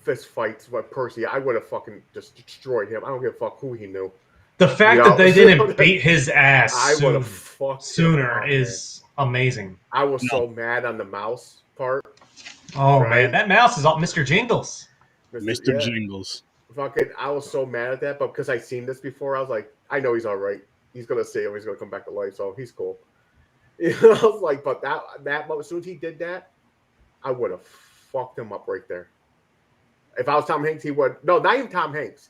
B: fist fights with Percy. I would have fucking just destroyed him. I don't give a fuck who he knew.
A: The fact that they didn't beat his ass sooner is amazing.
B: I was so mad on the mouse part.
A: Oh man, that mouse is all Mr. Jingles.
C: Mr. Jingles.
B: Fucking, I was so mad at that, but because I've seen this before, I was like, I know he's all right. He's gonna save him. He's gonna come back to life, so he's cool. You know, I was like, but that as soon as he did that, I would have fucked him up right there. If I was Tom Hanks, he would. No, not even Tom Hanks.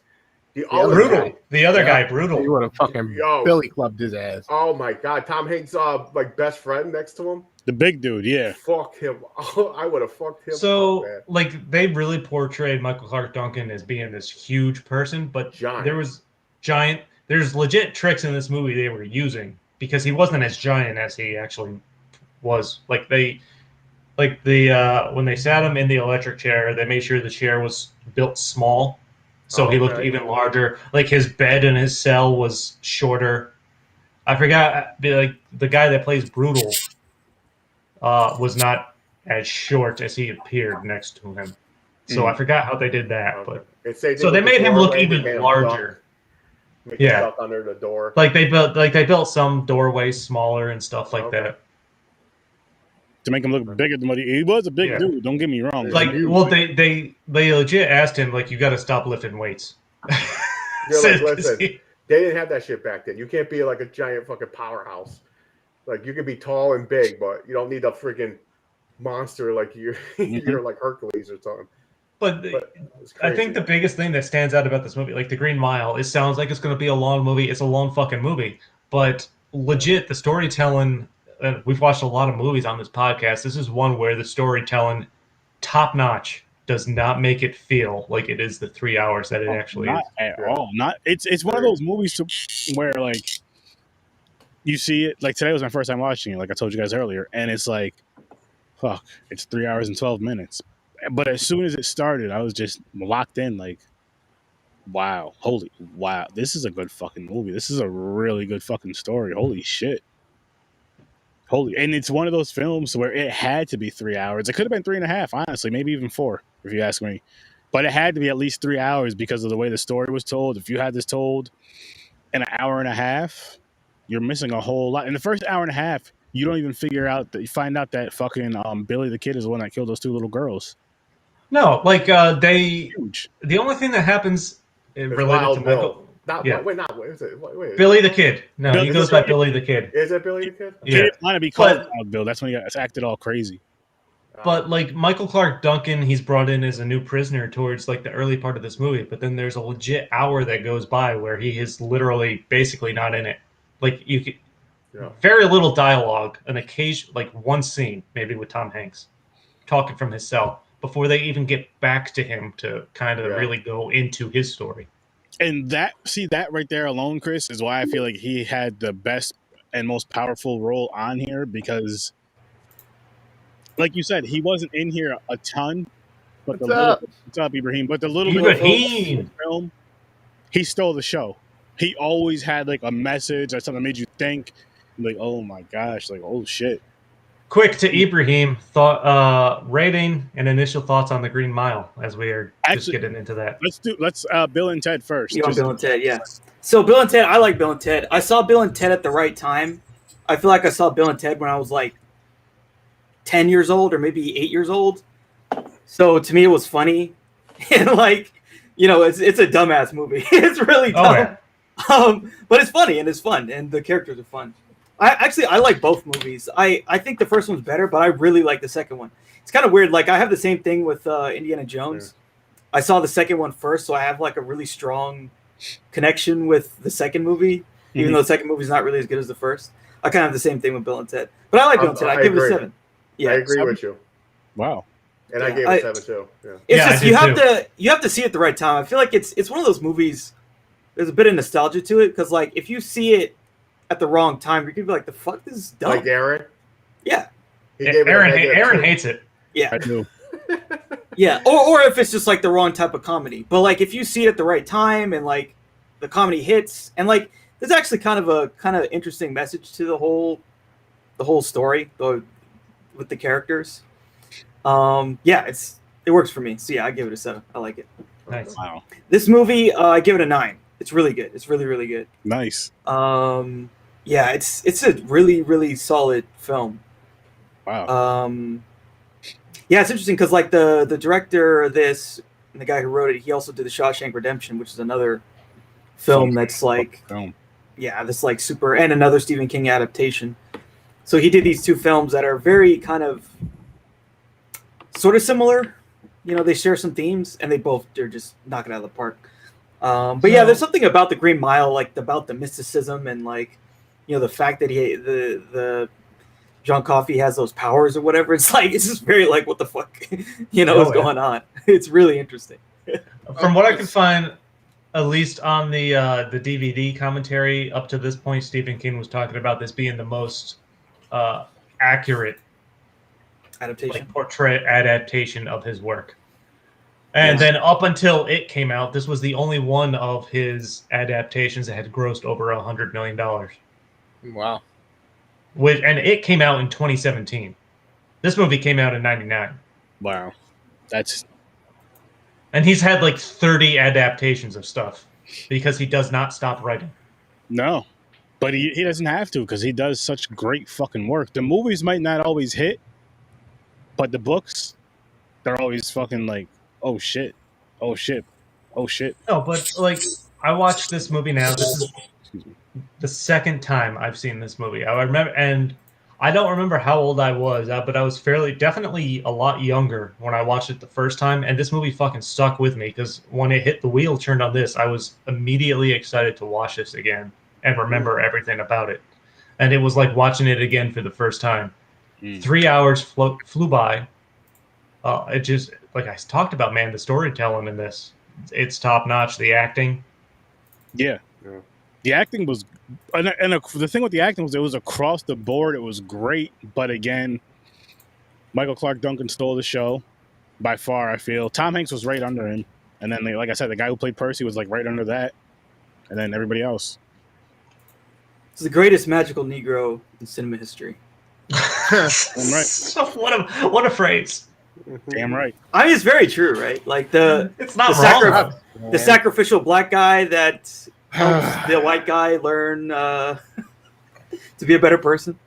B: The other guy, Brutal.
D: He would have fucking Billy clubbed his ass.
B: Oh my god, Tom Hanks' like best friend next to him.
C: The big dude, yeah.
B: Fuck him. I would have fucked him.
A: So, like, they really portrayed Michael Clark Duncan as being this huge person, but there's legit tricks in this movie they were using because he wasn't as giant as he actually was. When they sat him in the electric chair, they made sure the chair was built small, so he looked even larger. Like his bed in his cell was shorter. I forgot, like the guy that plays Brutal. Was not as short as he appeared next to him. So I forgot how they did that. But so they made him look even larger.
B: Yeah, under the door.
A: Like they built some doorways smaller and stuff like that.
C: To make him look bigger than what he was a big dude. Don't get me wrong.
A: Like, well, they legit asked him like, you got to stop lifting weights.
B: Like, listen, they didn't have that shit back then. You can't be like a giant fucking powerhouse. Like you can be tall and big, but you don't need a freaking monster like you're like Hercules or something.
A: But I think the biggest thing that stands out about this movie, like The Green Mile, it sounds like it's going to be a long movie. It's a long fucking movie, but legit the storytelling. We've watched a lot of movies on this podcast. This is one where the storytelling, top notch, does not make it feel like it is the 3 hours that it actually is.
C: Not at all. Not it's one of those movies where like. You see it, like today was my first time watching it, like I told you guys earlier, and it's like, fuck, it's 3 hours and 12 minutes. But as soon as it started, I was just locked in, like, Wow. Wow. This is a good fucking movie. This is a really good fucking story. Holy shit. And it's one of those films where it had to be 3 hours. It could have been 3.5, honestly, maybe even 4, if you ask me. But it had to be at least 3 hours because of the way the story was told. If you had this told in an hour and a half, you're missing a whole lot. In the first hour and a half, you don't even you find out that fucking Billy the Kid is the one that killed those 2 little girls.
A: No, like the only thing that happens related to Michael.
B: Wait.
A: Billy the Kid. No, he goes by Billy the Kid.
B: Is it Billy the Kid?
C: Yeah. It's going to be called Wild Bill. That's when he got acted all crazy.
A: But like Michael Clark Duncan, he's brought in as a new prisoner towards like the early part of this movie. But then there's a legit hour that goes by where he is literally basically not in it. Like you could, very little dialogue, an occasion, like one scene maybe with Tom Hanks talking from his cell before they even get back to him to kind of really go into his story.
C: And that right there alone, Chris, is why I feel like he had the best and most powerful role on here, because like you said, he wasn't in here a ton, but what's up, Ibrahim? But the little bit of film, he stole the show. He always had like a message or something that made you think, like, oh my gosh, like, oh shit.
A: Quick to Ibrahim, rating and initial thoughts on the Green Mile as we are just getting into that.
C: Let's Bill and Ted first.
F: You want Bill and Ted, yeah. So Bill and Ted, I like Bill and Ted. I saw Bill and Ted at the right time. I feel like I saw Bill and Ted when I was like 10 years old or maybe 8 years old. So to me, it was funny. And like, you know, it's a dumbass movie. It's really dumb. Oh, yeah. But it's funny and it's fun and the characters are fun. I like both movies. I think the first one's better, but I really like the second one. It's kind of weird. Like I have the same thing with Indiana Jones. Yeah. I saw the second one first, so I have like a really strong connection with the second movie, even though the second movie is not really as good as the first. I kind of have the same thing with Bill and Ted, but I like Bill and Ted. I give it a 7. Yeah,
B: I agree with you.
C: Wow.
B: And I gave it a 7 too. Yeah.
F: It's just you have to see it at the right time. I feel like it's one of those movies. There's a bit of nostalgia to it because like if you see it at the wrong time, you could be like, "The fuck, this is dumb."
B: Like Aaron.
F: Yeah.
A: Aaron hates it.
F: Yeah.
C: I do.
F: Yeah, or if it's just like the wrong type of comedy. But like if you see it at the right time and like the comedy hits, and like there's actually kind of interesting message to the whole story with the characters. Yeah, it works for me. So yeah, I give it a 7. I like it.
A: Nice.
C: Wow.
F: This movie, I give it a 9. It's really good. It's really, really good.
C: Nice.
F: Yeah, it's a really, really solid film.
C: Wow.
F: Yeah, it's interesting because like the director of this and the guy who wrote it, he also did The Shawshank Redemption, which is another film that's like, yeah, this like super, and another Stephen King adaptation. So he did these 2 films that are very kind of sort of similar. You know, they share some themes, and they're just knocking it out of the park. But yeah, there's something about the Green Mile, like about the mysticism and like, you know, the fact that the John Coffey has those powers or whatever. It's like it's just very like what the fuck, you know, is going on. It's really interesting.
A: From what I can find, at least on the DVD commentary up to this point, Stephen King was talking about this being the most accurate
F: adaptation,
A: portrait adaptation of his work. And then up until it came out, this was the only one of his adaptations that had grossed over $100 million.
E: Wow.
A: And it came out in 2017. This movie came out in 99.
C: Wow.
A: And he's had like 30 adaptations of stuff because he does not stop writing.
C: No. But he doesn't have to because he does such great fucking work. The movies might not always hit, but the books, they're always fucking like, oh shit. Oh shit. Oh shit.
A: No, but like I watched this movie now. This is the second time I've seen this movie. I remember, and I don't remember how old I was, but I was definitely a lot younger when I watched it the first time. And this movie fucking stuck with me because when it hit the wheel turned on this, I was immediately excited to watch this again and remember everything about it. And it was like watching it again for the first time. 3 hours flew by. It just, like I talked about, man, the storytelling in this, it's top notch. The acting.
C: Yeah. The acting was, and the thing with the acting was it was across the board. It was great, but again, Michael Clark Duncan stole the show by far. I feel Tom Hanks was right under him. And then, like I said, the guy who played Percy was like right under that, and then everybody else.
F: It's the greatest magical Negro in cinema history.
C: Damn right.
A: What a phrase.
C: Damn right.
F: I mean, it's very true, right? Like
A: it's not wrong.
F: The sacrificial black guy that helps the white guy learn to be a better person.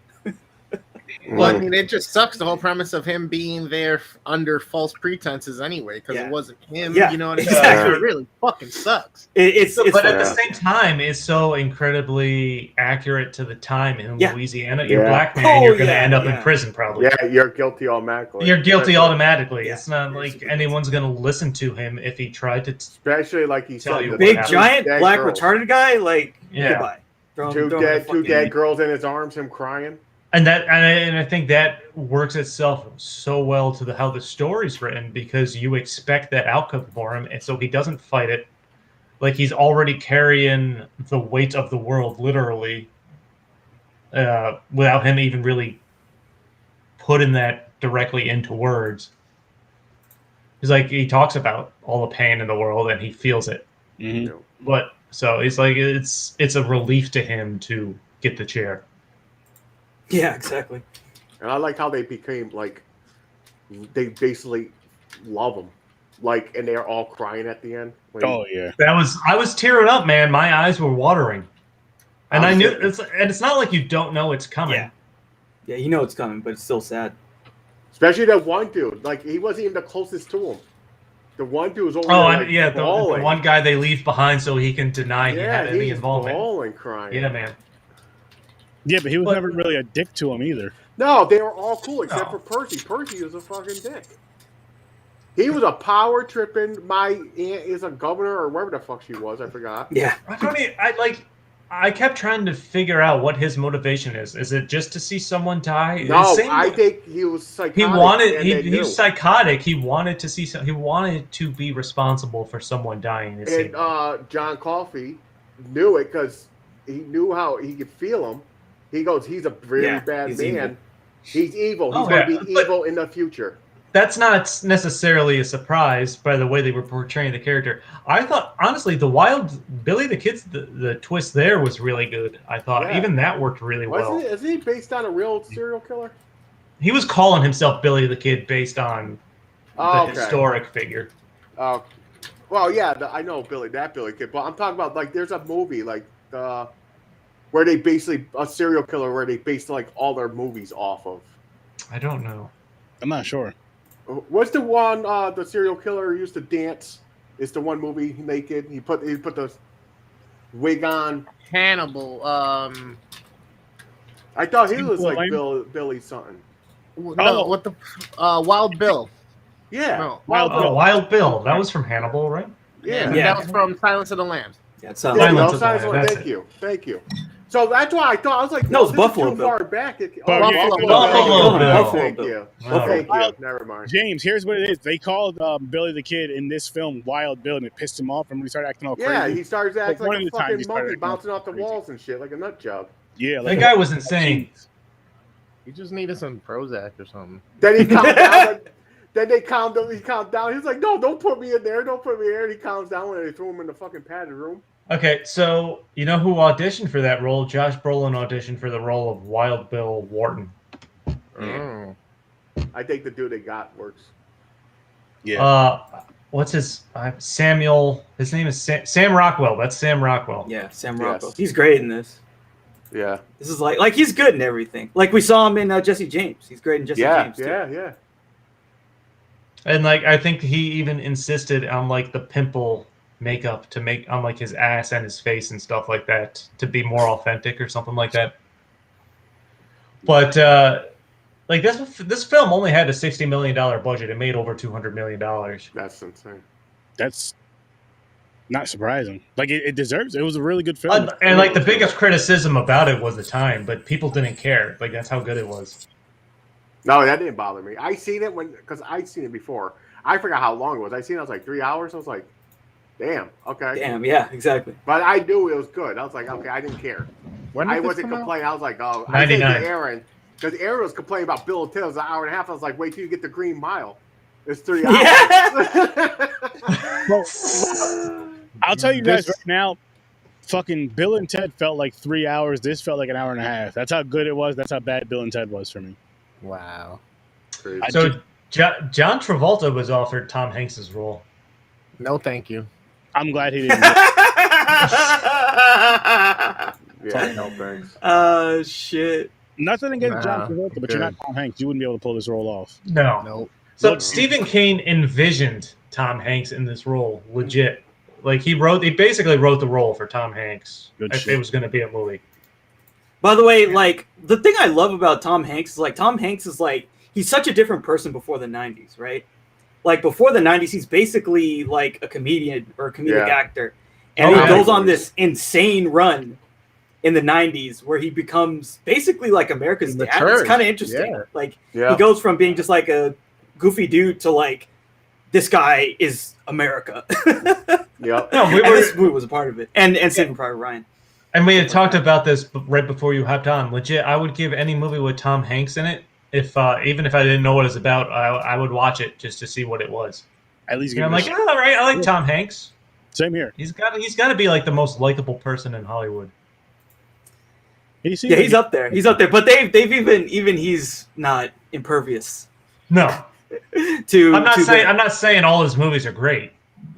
E: Well, I mean, it just sucks the whole premise of him being there under false pretenses anyway, because it wasn't him.
F: Yeah,
E: you know what I mean?
F: exactly.
E: It really fucking sucks.
A: But at the same time, it's so incredibly accurate to the time in Louisiana. You're a black man, you're going to end up in prison probably.
B: Yeah, you're guilty automatically.
A: You're guilty automatically. It's not like anyone's going to listen to him if he tried to.
B: Especially like he
A: tell
B: said,
A: you
F: big giant black retarded guy. Like goodbye.
B: Two dead girls in his arms, him crying.
A: And I think that works itself so well to how the story's written, because you expect that outcome for him, and so he doesn't fight it. Like, he's already carrying the weight of the world, literally, without him even really putting that directly into words. He's like, he talks about all the pain in the world, and he feels it.
C: Mm-hmm.
A: But so it's like it's a relief to him to get the chair.
F: Yeah, exactly.
B: And I like how they became like, they basically love him, like, and they're all crying at the end. Like,
C: oh yeah,
A: I was tearing up, man. My eyes were watering, and I knew it's not like you don't know it's coming.
F: Yeah, you know it's coming, but it's still sad.
B: Especially that one dude, like he wasn't even the closest to him. The one dude was over
A: the one guy they leave behind so he can deny he had any involvement.
B: Bawling, crying.
A: Yeah, man.
C: Yeah, but he was never really a dick to him either.
B: No, they were all cool except for Percy. Percy was a fucking dick. He was a power tripping. My aunt is a governor or wherever the fuck she was. I forgot.
F: Yeah.
A: I kept trying to figure out what his motivation is. Is it just to see someone die?
B: No, I think he was psychotic.
A: He was psychotic. He wanted to see he wanted to be responsible for someone dying.
B: And John Coffey knew it because he knew how he could feel him. He goes, he's a really bad man.
F: Evil.
B: He's evil. He's going to be evil in the future.
A: That's not necessarily a surprise by the way they were portraying the character. I thought, honestly, the Wild Billy the Kid's the twist there was really good. I thought even that worked really well.
B: Is he based on a real serial killer?
A: He was calling himself Billy the Kid based on the historic figure.
B: Well, yeah, I know that Billy Kid, but I'm talking about like there's a movie like where they basically a serial killer where they based like all their movies off of.
A: I don't know.
C: I'm not sure.
B: What's the one the serial killer used to dance? It's the one movie naked. He put the wig on.
E: Hannibal.
B: I thought he was like Billy something.
E: No, what the Wild Bill?
B: Yeah,
E: no,
A: Wild Bill. That was from Hannibal, right?
E: Yeah, that was from Silence of the Lambs.
F: Yeah,
B: Thank you. So that's why I thought I was like,
F: no, it's Buffalo
B: too far back.
A: Buffalo Bill.
B: Thank you. Never mind.
C: James, here's what it is. They called Billy the Kid in this film Wild Bill, and it pissed him off, and when he started acting all crazy.
B: Yeah, he started acting like a fucking monkey, bouncing off the
C: crazy
B: walls and shit, like a nut job.
C: Yeah,
A: that guy was insane.
E: He just needed some Prozac or something.
B: Then he calmed down. Then they calmed down. He calmed down. He's like, "No, don't put me in there. Don't put me there." And he calms down when they threw him in the fucking padded room.
A: Okay, so you know who auditioned for that role? Josh Brolin auditioned for the role of Wild Bill Wharton.
E: Oh.
B: I think the dude they got works.
C: Yeah.
A: What's his Samuel? His name is Sam Rockwell. That's Sam Rockwell.
F: Yeah, Sam Rockwell. Yes. He's great in this.
B: Yeah.
F: This is like he's good in everything. Like we saw him in Jesse James. He's great in Jesse James too.
B: Yeah.
A: And like I think he even insisted on like the pimple makeup to make on like his ass and his face and stuff like that to be more authentic or something like that. But like this film only had a $60 million budget. It made over $200 million.
B: That's insane.
C: That's not surprising. Like it deserves. It was a really good film.
A: And like the biggest criticism about it was the time, but people didn't care. Like that's how good it was.
B: No, that didn't bother me. I seen it because I'd seen it before. I forgot how long it was. I seen it. I was like 3 hours. I was like, damn. Okay.
F: Damn. Yeah. Exactly.
B: But I knew it was good. I was like, okay. I didn't care. I wasn't complaining. I was like, oh,
A: 99.
B: I said to Aaron because Aaron was complaining about Bill and Ted. It was an hour and a half. I was like, wait till you get the Green Mile. It's 3 hours.
F: Yeah.
C: I'll tell you guys right now, fucking Bill and Ted felt like 3 hours. This felt like an hour and a half. That's how good it was. That's how bad Bill and Ted was for me.
E: Wow.
A: So John Travolta was offered Tom Hanks's role.
E: No, thank you.
C: I'm glad he didn't.
B: Yeah, no thanks.
F: Shit.
C: Nothing against John Travolta, but you're not Tom Hanks. You wouldn't be able to pull this role off.
A: No. So Stephen Kane envisioned Tom Hanks in this role, legit. Like he basically wrote the role for Tom Hanks. If it was going to be a movie.
F: By the way, like the thing I love about Tom Hanks is like Tom Hanks is like he's such a different person before the 90s, right? Like before the 90s, he's basically like a comedian or a comedic actor, and he goes on this insane run in the 90s where he becomes basically like America's dad. It's kind of interesting. Yeah. Like he goes from being just like a goofy dude to like this guy is America.
B: Yeah.
F: No, this movie was a part of it, and Saving Private Ryan.
A: And we had talked about this right before you hopped on. Legit, I would give any movie with Tom Hanks in it. If even if I didn't know what it's about, I would watch it just to see what it was.
C: At least
A: I'm like, all right, I like Tom Hanks.
C: Same here.
A: He's got to be like the most likable person in Hollywood.
F: He's up there. He's up there. But they've even he's not impervious.
A: No. I'm not saying all his movies are great.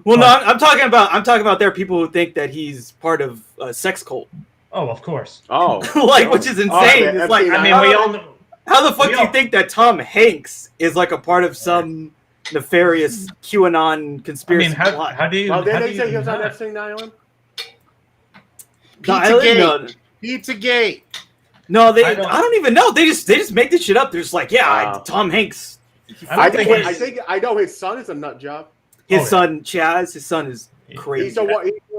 F: Well, no, I'm talking about there are people who think that he's part of a sex cult.
A: Oh, of course.
B: Oh,
F: which is insane. It's like,
A: I mean, we all know.
F: How the fuck do you think that Tom Hanks is like a part of some nefarious QAnon conspiracy plot?
B: How do you? Well, did they say he was on that same island?
E: Pizzagate.
F: No, I don't even know. They just make this shit up. They're just like, Tom Hanks.
B: I think I know his son is a nut job.
F: His son Chaz. His son is crazy.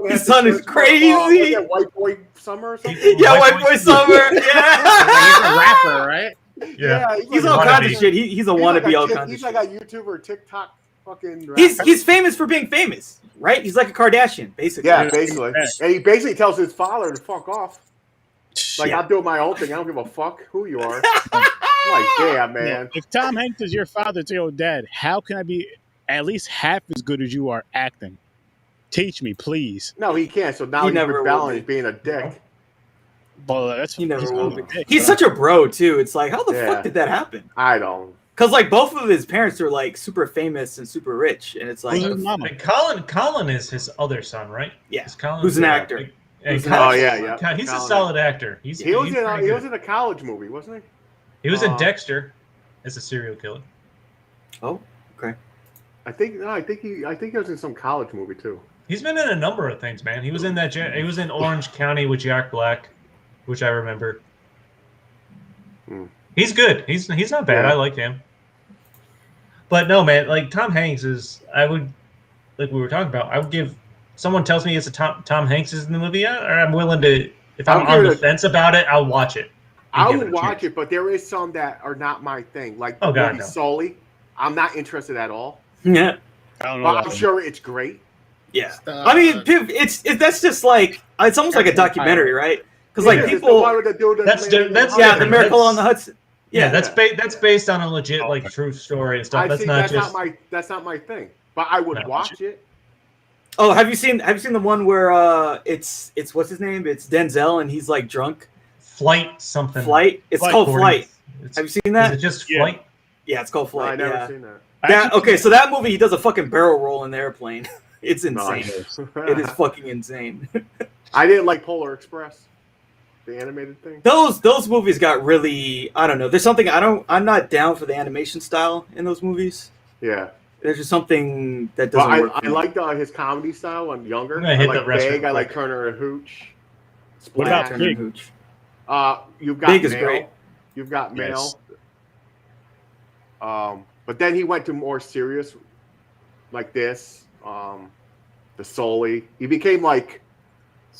F: His son is
B: crazy. White Boy Summer or something.
F: Yeah, White Boy Summer. Yeah,
E: he's a rapper, right?
A: Yeah,
F: he's all kinds of shit. He's a wannabe all kinds of shit.
B: He's like a YouTuber, TikTok fucking rapper.
F: He's famous for being famous, right? He's like a Kardashian, basically.
B: Yeah, basically. And he basically tells his father to fuck off. Like, I'm doing my own thing. I don't give a fuck who you are. Like, damn, man.
C: If Tom Hanks is your father to your dad, how can I be at least half as good as you are acting? Teach me, please.
B: No, he can't. So now he's rebelling, being a dick.
C: Well,
F: he never will be. He's such a bro too. It's like, how the fuck did that happen?
B: I don't.
F: Because like both of his parents are like super famous and super rich, and it's like
A: Colin is his other son, right?
F: Yeah, who's an actor.
A: He's a solid actor. He was
B: in a college movie, wasn't he?
A: He was in Dexter as a serial killer.
F: Oh, okay.
B: I think he was in some college movie too.
A: He's been in a number of things, man. He was in He was in Orange County with Jack Black, which I remember. He's good. He's not bad. I like him. But no, man. Like Tom Hanks is. I would, like we were talking about. I would give. Someone tells me it's a Tom Hanks is in the movie, or I'm willing to. If I'm on the fence about it, I'll watch it.
B: I will watch it, but there is some that are not my thing. Like movie Sully, I'm not interested at all.
F: Yeah,
C: I don't know.
B: But I'm sure it's great.
F: Yeah, I mean, it's that's just like it's almost like a documentary, right? Because like people,
A: that's
F: the Miracle on the Hudson.
A: Yeah, that's based on a legit like true story and stuff.
B: That's not my thing. But I would watch it.
F: Oh, have you seen the one where it's what's his name? It's Denzel and he's like drunk.
A: Flight something.
F: Flight. It's called Flight. Have you seen that?
A: Is it just Flight?
F: Yeah, it's called Flight.
B: No, I never seen that.
F: Okay, so that movie he does a fucking barrel roll in the airplane. It's insane. Nice. It is fucking insane.
B: I didn't like Polar Express, the animated thing.
F: Those movies got really, I don't know. There's something I'm not down for the animation style in those movies.
B: Yeah.
F: There's just something that doesn't work.
B: I liked his comedy style when younger.
A: I like Big.
B: I like Turner and Hooch.
C: What about Big?
F: Hooch?
B: You've got
F: Big is
B: Mail.
F: great.
B: You've got Mail. But then he went to more serious, like this. The Sully. He became like.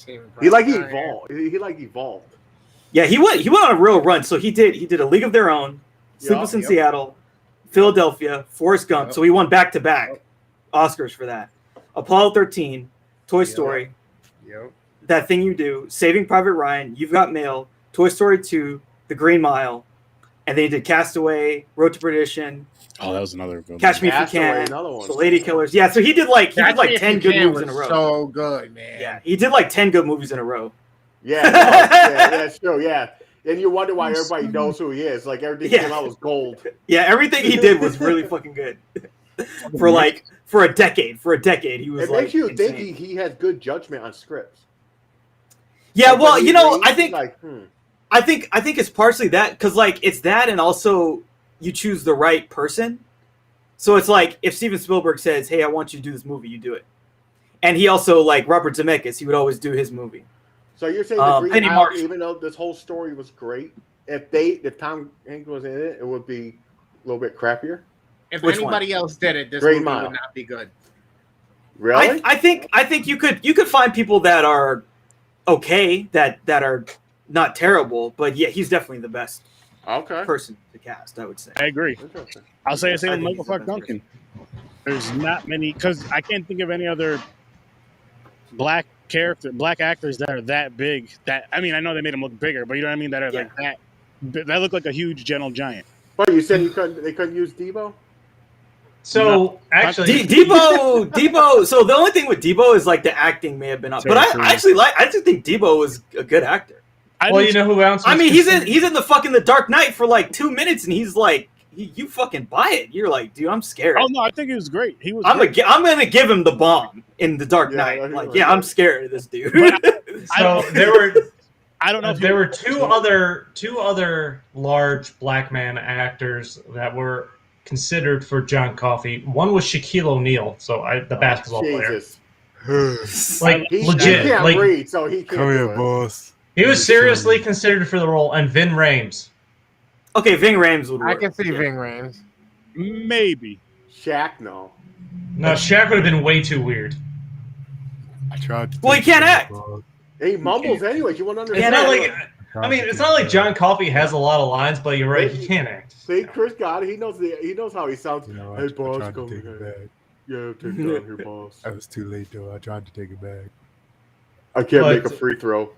B: He evolved. He evolved.
F: Yeah, he went on a real run. So he did A League of Their Own, Sleepless in Seattle, Philadelphia, Forrest Gump. So he won back-to-back Oscars for that. Apollo 13, Toy Story, That Thing You Do, Saving Private Ryan, You've Got Mail, Toy Story 2, The Green Mile, and they did Castaway, Road to Perdition.
C: Oh, that was another good
F: Catch Me If You
B: Castaway,
F: Can,
B: another one.
F: The Lady Killers. Yeah, so he did like 10 good movies in a row.
E: So good, man.
F: Yeah, he did like 10 good movies in a row.
B: Yeah, no, yeah, that's true. Yeah, and you wonder why everybody knows who he is. Like everything came out was gold.
F: Yeah, everything he did was really fucking good. For a decade, he was.
B: It makes you think he has good judgment on scripts.
F: Yeah,
B: like,
F: well, you know, I think
B: like,
F: I think it's partially that because like it's that, and also you choose the right person. So it's like if Steven Spielberg says, "Hey, I want you to do this movie," you do it. And he also like Robert Zemeckis, he would always do his movie.
B: So you're saying the Green Mile, even though this whole story was great, if Tom Hanks was in it, it would be a little bit crappier.
E: If anybody else did it, this movie would not be good.
B: Really?
F: I think you could find people that are okay, that are not terrible, but yeah, he's definitely the best person to cast, I would say.
C: I agree. I'll say the same with Michael Clark Duncan. There's not many, because I can't think of any other black actors that are that big. That I mean, I know they made him look bigger, but you know what I mean. That are like that. That look like a huge gentle giant.
B: But you said they couldn't use Debo.
A: So actually,
F: Debo. So the only thing with Debo is like the acting may have been up, but I just think Debo was a good actor.
A: Well, you know who else?
F: I mean, he's in the Dark Knight for like 2 minutes, and he's like, you fucking buy it. You're like, dude, I'm scared.
C: Oh no, I think he was great. He was.
F: I'm gonna give him the bomb in the Dark Knight. I'm scared of this dude.
A: So there were.
C: I don't know.
A: There were two other large black man actors that were considered for John Coffey. One was Shaquille O'Neal, the basketball player. Like legit,
B: he can't
A: like
B: read, so he can't.
G: Come here, boss.
A: He was seriously considered for the role, and Ving Rhames.
F: Okay, Ving Rhames would work.
E: I can see Ving Rhames.
C: Maybe.
B: Shaq, no.
A: No, Shaq would have been way too weird.
G: I tried to.
F: Well, he can't act.
B: He mumbles anyways. You won't
A: It's
B: understand.
A: it's not like John Coffey has a lot of lines, but you're right, he can't act.
B: See, Chris got it. He knows how he sounds.
G: You know,
B: Hey, boss,
G: I tried
B: come
G: to take
B: here.
G: it back.
B: Yeah, take it down here, boss.
G: I was too late though. I tried to take it back.
B: I can't make a free throw.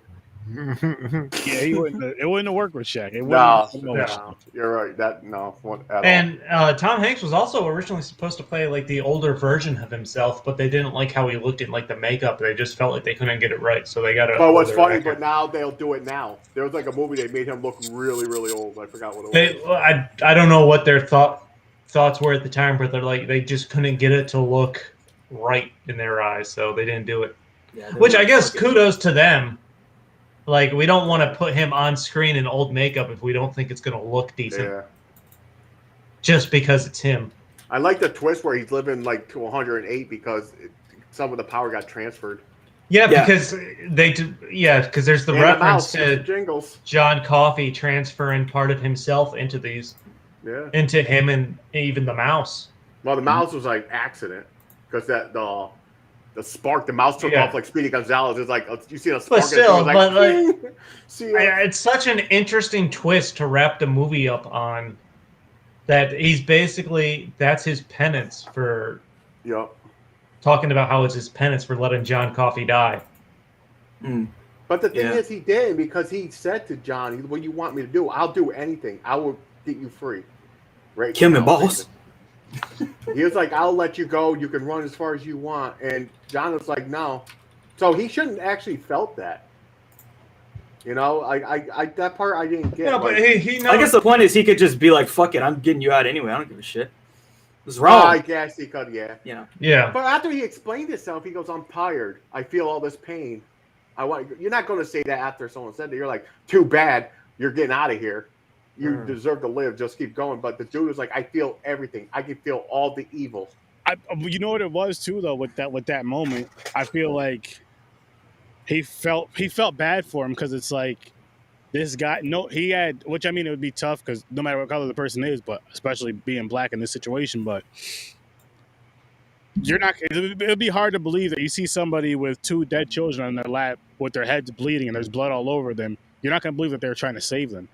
C: Yeah, it wouldn't have worked with Shaq.
B: No, you're right.
A: And Tom Hanks was also originally supposed to play like the older version of himself, but they didn't like how he looked in like the makeup. They just felt like they couldn't get it right, so they got it.
B: But what's funny, but now they'll do it now. There was like a movie they made him look really, really old. I forgot what it was.
A: I don't know what their thoughts were at the time, but they're like they just couldn't get it to look right in their eyes, so they didn't do it. Yeah, which I guess kudos to them. Like, we don't want to put him on screen in old makeup if we don't think it's going to look decent. Yeah. Just because it's him.
B: I like the twist where he's living like to 108 because some of the power got transferred.
A: Yeah, because because there's the reference to John Coffey transferring part of himself into into him and even the mouse.
B: Well, the mouse was like accident because the spark, the mouse took off like Speedy Gonzalez. It's like you see a spark.
A: But still, it's such an interesting twist to wrap the movie up on. That he's basically that's his penance for.
B: Yep.
A: Talking about how it's his penance for letting John Coffey die.
F: Mm.
B: But the thing is, he didn't because he said to John, "What you want me to do? I'll do anything. I will get you free." Right?
F: Kill me, boss.
B: He was like, "I'll let you go. You can run as far as you want." And John was like, "No." So he shouldn't actually felt that. You know, I that part I didn't get.
A: No, but he knows.
F: I guess the point is he could just be like, "Fuck it, I'm getting you out anyway. I don't give a shit." What's wrong?
B: I guess he could, yeah. But after he explained himself, he goes, "I'm tired. I feel all this pain. You're not going to say that after someone said that. You're like, too bad. You're getting out of here. You deserve to live. Just keep going." But the dude was like, "I feel everything. I can feel all the evil."
C: You know what it was too, though. With that moment, I feel like he felt bad for him because it's like this guy. He had, which I mean, it would be tough because no matter what color the person is, but especially being black in this situation, but you're not. It'll be hard to believe that you see somebody with 2 dead children on their lap with their heads bleeding and there's blood all over them. You're not going to believe that they're trying to save them.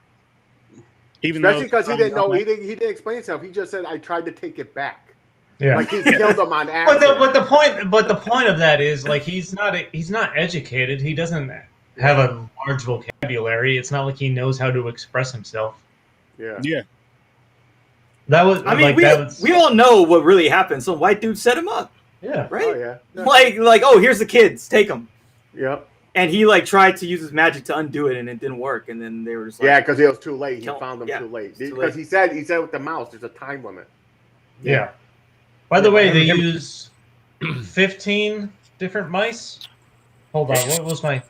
B: Especially because he didn't know. He didn't explain himself. He just said, "I tried to take it back."
A: Yeah,
B: like he killed them on accident.
A: But the point of that is like he's not educated. He doesn't have a large vocabulary. It's not like he knows how to express himself.
C: Yeah.
A: That was.
F: I mean, we all know what really happened. Some white dude set him up.
A: Yeah.
F: Right.
B: Oh yeah.
F: Like, oh, here's the kids. Take them.
B: Yep.
F: And he like tried to use his magic to undo it, and it didn't work. And then they were just like,
B: yeah, because it was too late. He found them too late.
F: Too
B: Because
F: late.
B: he said with the mouse, there's a time limit.
A: Yeah. By the way, they use 15 different mice. Hold on, what was my?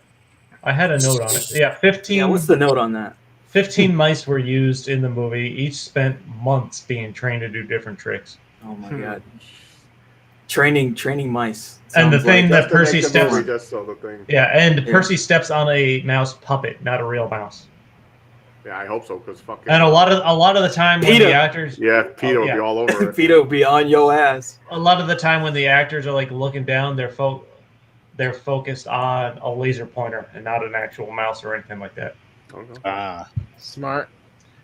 A: I had a note on it. Yeah, 15.
F: Yeah, what's the note on that?
A: 15 mice were used in the movie. Each spent months being trained to do different tricks.
F: Oh my god. Training mice.
A: And the thing that
B: Just to
A: Percy
B: make the
A: steps.
B: movie, just so the thing.
A: Yeah, and Percy steps on a mouse puppet, not a real mouse.
B: Yeah, I hope so, because fucking.
A: And a lot of the time when the actors.
B: Yeah, Peter will be all over it.
F: Peter will be on your ass.
A: A lot of the time when the actors are like looking down, they're focused on a laser pointer and not an actual mouse or anything like that.
C: Ah,
E: smart.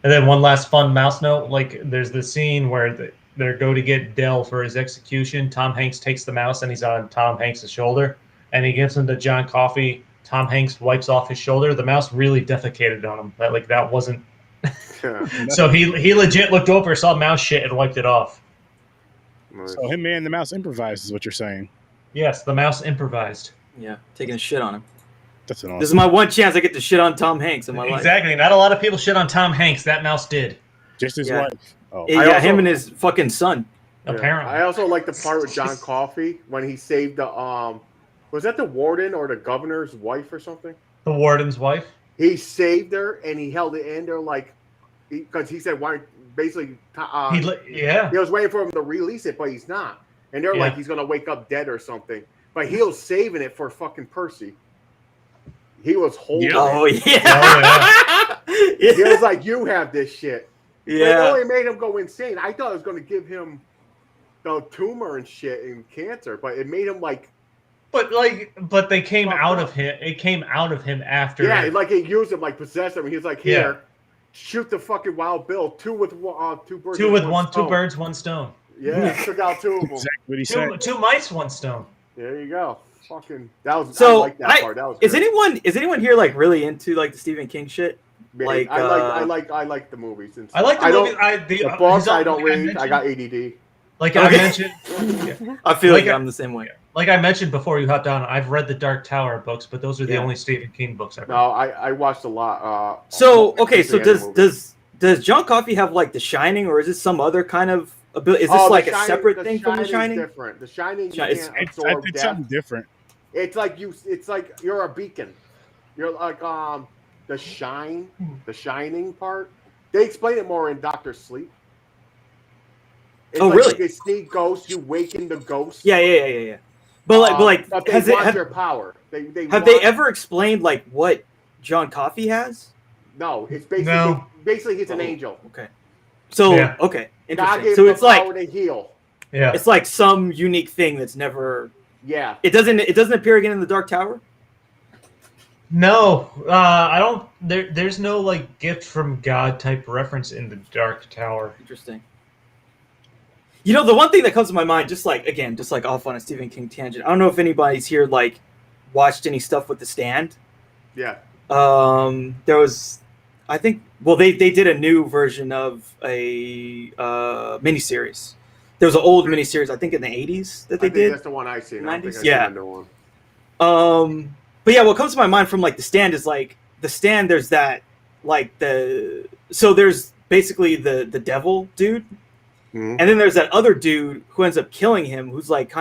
A: And then one last fun mouse note: like there's the scene where they go to get Dell for his execution. Tom Hanks takes the mouse and he's on Tom Hanks' shoulder, and he gives him to John Coffey. Tom Hanks wipes off his shoulder. The mouse really defecated on him. That wasn't. So he legit looked over, saw mouse shit, and wiped it off.
C: So him and the mouse improvised is what you're saying.
A: Yes, the mouse improvised.
F: Yeah, taking a shit on him.
C: That's an awesome.
F: This is my one chance I get to shit on Tom Hanks in my life.
A: Exactly. Not a lot of people shit on Tom Hanks. That mouse did.
C: Just his wife. Oh.
F: Yeah, him and his fucking son.
B: Yeah.
A: Apparently.
B: I also like the part with John Coffey when he saved the was that the warden or the governor's wife or something?
A: The warden's wife.
B: He saved her and he held it in there like because he said why basically he was waiting for him to release it, but he's not. And they're like he's gonna wake up dead or something. But he was saving it for fucking Percy. He was holding it.
F: Oh yeah.
B: He was like, you have this shit.
F: Yeah.
B: It only made him go insane. I thought it was gonna give him the tumor and shit and cancer, but it made him like
A: But they came out of him. It came out of him after.
B: Yeah, like he used him, like possessed him. He was like, "Here, shoot the fucking Wild Bill. Two birds.
A: Two birds, one stone."
B: Yeah, took out two of them.
C: Exactly what he said.
A: Two mice, one stone.
B: There you go. Fucking that was.
F: So
B: I like that part. That was.
F: Is anyone here like really into like the Stephen King shit?
B: Like I like the movies. And
A: I like the movies.
B: The books I don't read. I got ADD.
A: Like I mentioned,
F: I feel like I'm the same way.
A: Like I mentioned before you hopped on, I've read the Dark Tower books, but those are the only Stephen King books I've read.
B: No, I watched a lot.
F: So does John Coffey have like The Shining, or is this some other kind of ability? Is this like a separate thing from The Shining?
B: Different. The Shining,
C: it's something different.
B: It's like you're a beacon. You're like the Shining part. They explain it more in Doctor Sleep. It's
F: really?
B: You see ghosts, you waken the ghosts.
F: Yeah. But
B: they want their power.
F: They ever explained like what John Coffey has?
B: No, it's basically he's an angel.
F: Okay. So okay, interesting.
B: God gave
F: so
B: him
F: it's like
B: power to heal.
A: Yeah.
F: It's like some unique thing that's never.
B: Yeah.
F: It doesn't appear again in the Dark Tower.
A: No, I don't. There's no like gift from God type reference in the Dark Tower.
F: Interesting. You know, the one thing that comes to my mind, just like off on a Stephen King tangent. I don't know if anybody's here like watched any stuff with The Stand.
B: Yeah.
F: There was, I think. Well, they did a new version of a miniseries. There was an old miniseries, I think, in the 80s that they did.
B: That's the one I seen.
F: 90s?
B: One.
F: But yeah, what comes to my mind from like The Stand is like The Stand. There's that like there's basically the devil dude.
B: Mm-hmm.
F: And then there's that other dude who ends up killing him, who's like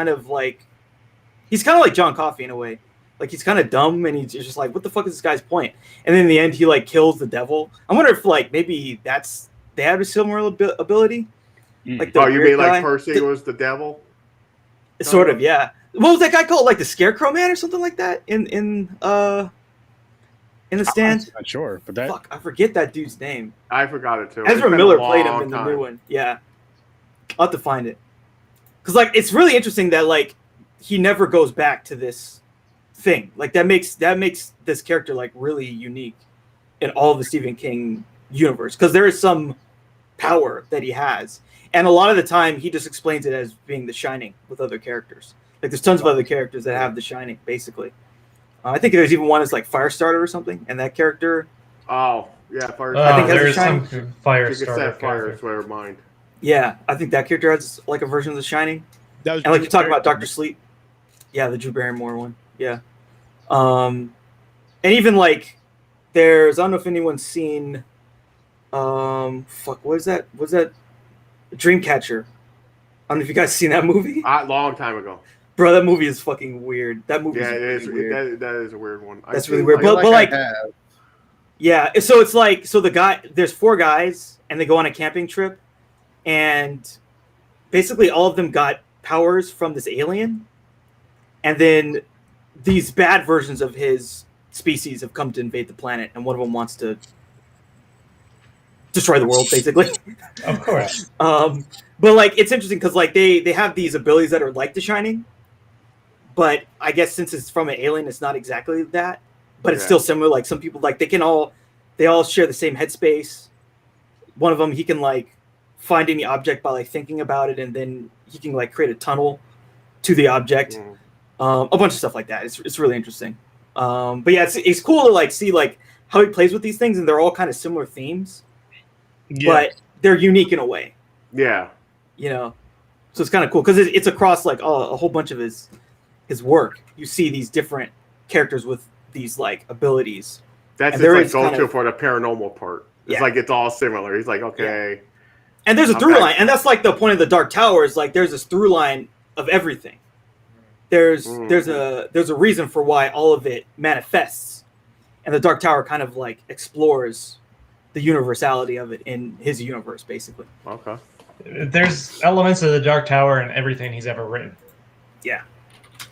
F: he's kind of like John Coffey in a way. Like he's kind of dumb and he's just like, what the fuck is this guy's point? And then in the end, he like kills the devil. I wonder if like maybe they had a similar ability. Like
B: you mean like Percy was the devil?
F: Sort of, yeah. What was that guy called? Like the Scarecrow Man or something like that in The Stand?
C: I'm not sure, but
F: fuck, I forget that dude's name.
B: I forgot it too.
F: Ezra Miller played him in the new one. Yeah. I'll have to find it. Because, like, it's really interesting that, like, he never goes back to this thing. Like, that makes this character, like, really unique in all of the Stephen King universe. Because there is some power that he has. And a lot of the time, he just explains it as being The Shining with other characters. Like, there's tons of other characters that have The Shining, basically. I think there's even one that's, like, Firestarter or something. And that character...
B: Oh. Yeah, fire.
F: I think
A: there's
F: Shining.
A: some fire
B: You can
A: starter.
B: set fire. Swear mind.
F: Yeah, I think that character has like a version of The Shining.
C: That was
F: And like
C: Drew
F: you talk about
C: Barrymore.
F: Dr. Sleep. Yeah, the Drew Barrymore one. Yeah. And even like there's, I don't know if anyone's seen what is that? Was that Dreamcatcher? I don't know if you guys seen that movie.
B: A long time ago.
F: Bro, that movie is fucking weird. That movie
B: Yeah, it
F: is
B: is.
F: really weird.
B: That is a weird one.
F: That's really weird. But like, yeah. So it's like, so there's 4 guys and they go on a camping trip, and basically all of them got powers from this alien, and then these bad versions of his species have come to invade the planet, and one of them wants to destroy the world, basically.
A: Of course.
F: But like, it's interesting because like they have these abilities that are like The Shining, but I guess since it's from an alien, it's not exactly that, but it's still similar. Like some people, like they all share the same headspace. One of them, he can like find any object by like thinking about it, and then he can like create a tunnel to the object. A bunch of stuff like that. It's really interesting. But yeah, it's cool to like see like how he plays with these things, and they're all kind of similar themes, but they're unique in a way.
B: Yeah.
F: You know, so it's kind of cool because it's across like a whole bunch of his work. You see these different characters with these like abilities.
B: That's his like go-to for the paranormal part. It's like it's all similar. He's like, okay.
F: Yeah. And there's a through line, and that's like the point of the Dark Tower is like there's this through line of everything. There's a reason for why all of it manifests, and the Dark Tower kind of like explores the universality of it in his universe, basically.
B: Okay.
A: There's elements of the Dark Tower in everything he's ever written.
F: Yeah.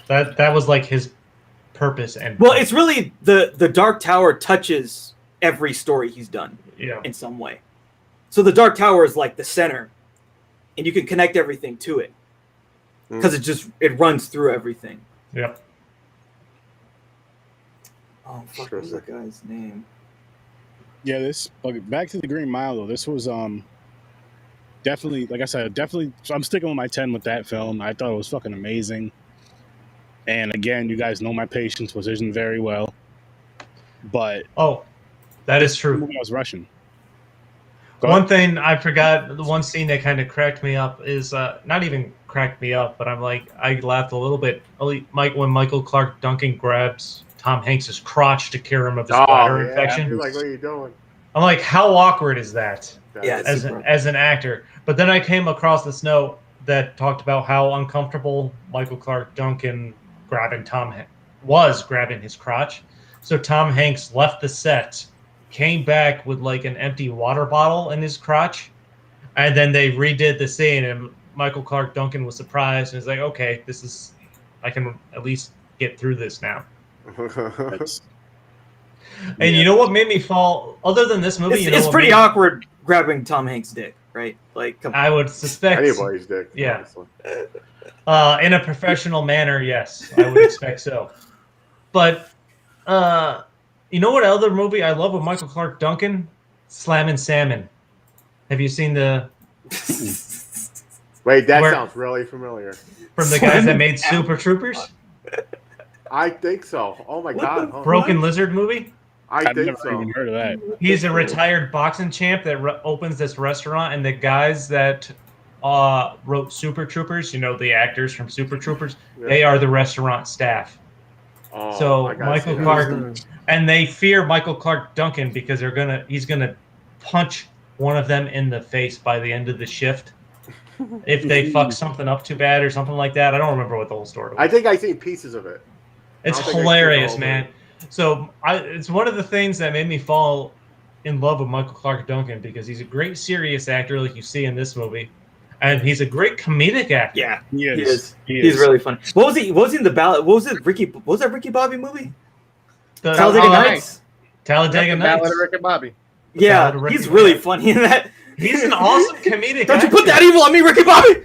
A: That was like his purpose and
F: well, it's really the Dark Tower touches every story he's done in some way. So the Dark Tower is like the center, and you can connect everything to it because it runs through everything.
A: Yep.
F: Oh fuck! What was that guy's name?
C: Yeah, back to the Green Mile though. This was definitely, like I said, definitely. So I'm sticking with my 10 with that film. I thought it was fucking amazing. And again, you guys know my patience isn't very well. But
A: that is true.
C: I was rushing.
A: One thing I forgot, the one scene that kind of cracked me up is not even cracked me up, but I laughed a little bit. When Michael Clark Duncan grabs Tom Hanks's crotch to cure him of his bladder infection.
B: You're like, what are you doing?
A: I'm like, how awkward is that?
B: As
A: an actor. But then I came across this note that talked about how uncomfortable Michael Clark Duncan was grabbing his crotch. So Tom Hanks left the set, came back with like an empty water bottle in his crotch, and then they redid the scene, and Michael Clark Duncan was surprised and was like, okay, I can at least get through this now. And you know what made me fall, other than this movie,
F: it's pretty awkward grabbing Tom Hanks' dick, right? Like,
A: I would suspect
B: anybody's dick.
A: Yeah. In a professional manner, yes, I would expect so. But you know what other movie I love with Michael Clark Duncan? Slammin' Salmon. Have you seen the?
B: Wait, that sounds really familiar.
A: From the guys that made Super Troopers?
B: I think so. Oh my god!
A: Broken Lizard movie?
B: I've
C: never even heard of that.
A: He's a retired boxing champ that opens this restaurant, and the guys that wrote Super Troopers, the actors from Super Troopers, they are the restaurant staff. So Michael Clark, and they fear Michael Clark Duncan because he's gonna punch one of them in the face by the end of the shift if they fuck something up too bad or something like that. I don't remember what the whole story was.
B: I think I've seen pieces of it.
A: It's hilarious, man. So it's one of the things that made me fall in love with Michael Clark Duncan because he's a great serious actor, like you see in this movie, and he's a great comedic actor.
F: Yeah,
C: he is.
F: He's really funny. What was he? What was he in the ballad? What was it? What was that Ricky Bobby movie?
A: Talladega Nights.
E: Talladega Nights. Ballad of Ricky Bobby.
F: Yeah, he's really funny in that.
A: He's an awesome comedic
F: Don't you put that evil on me, Ricky Bobby?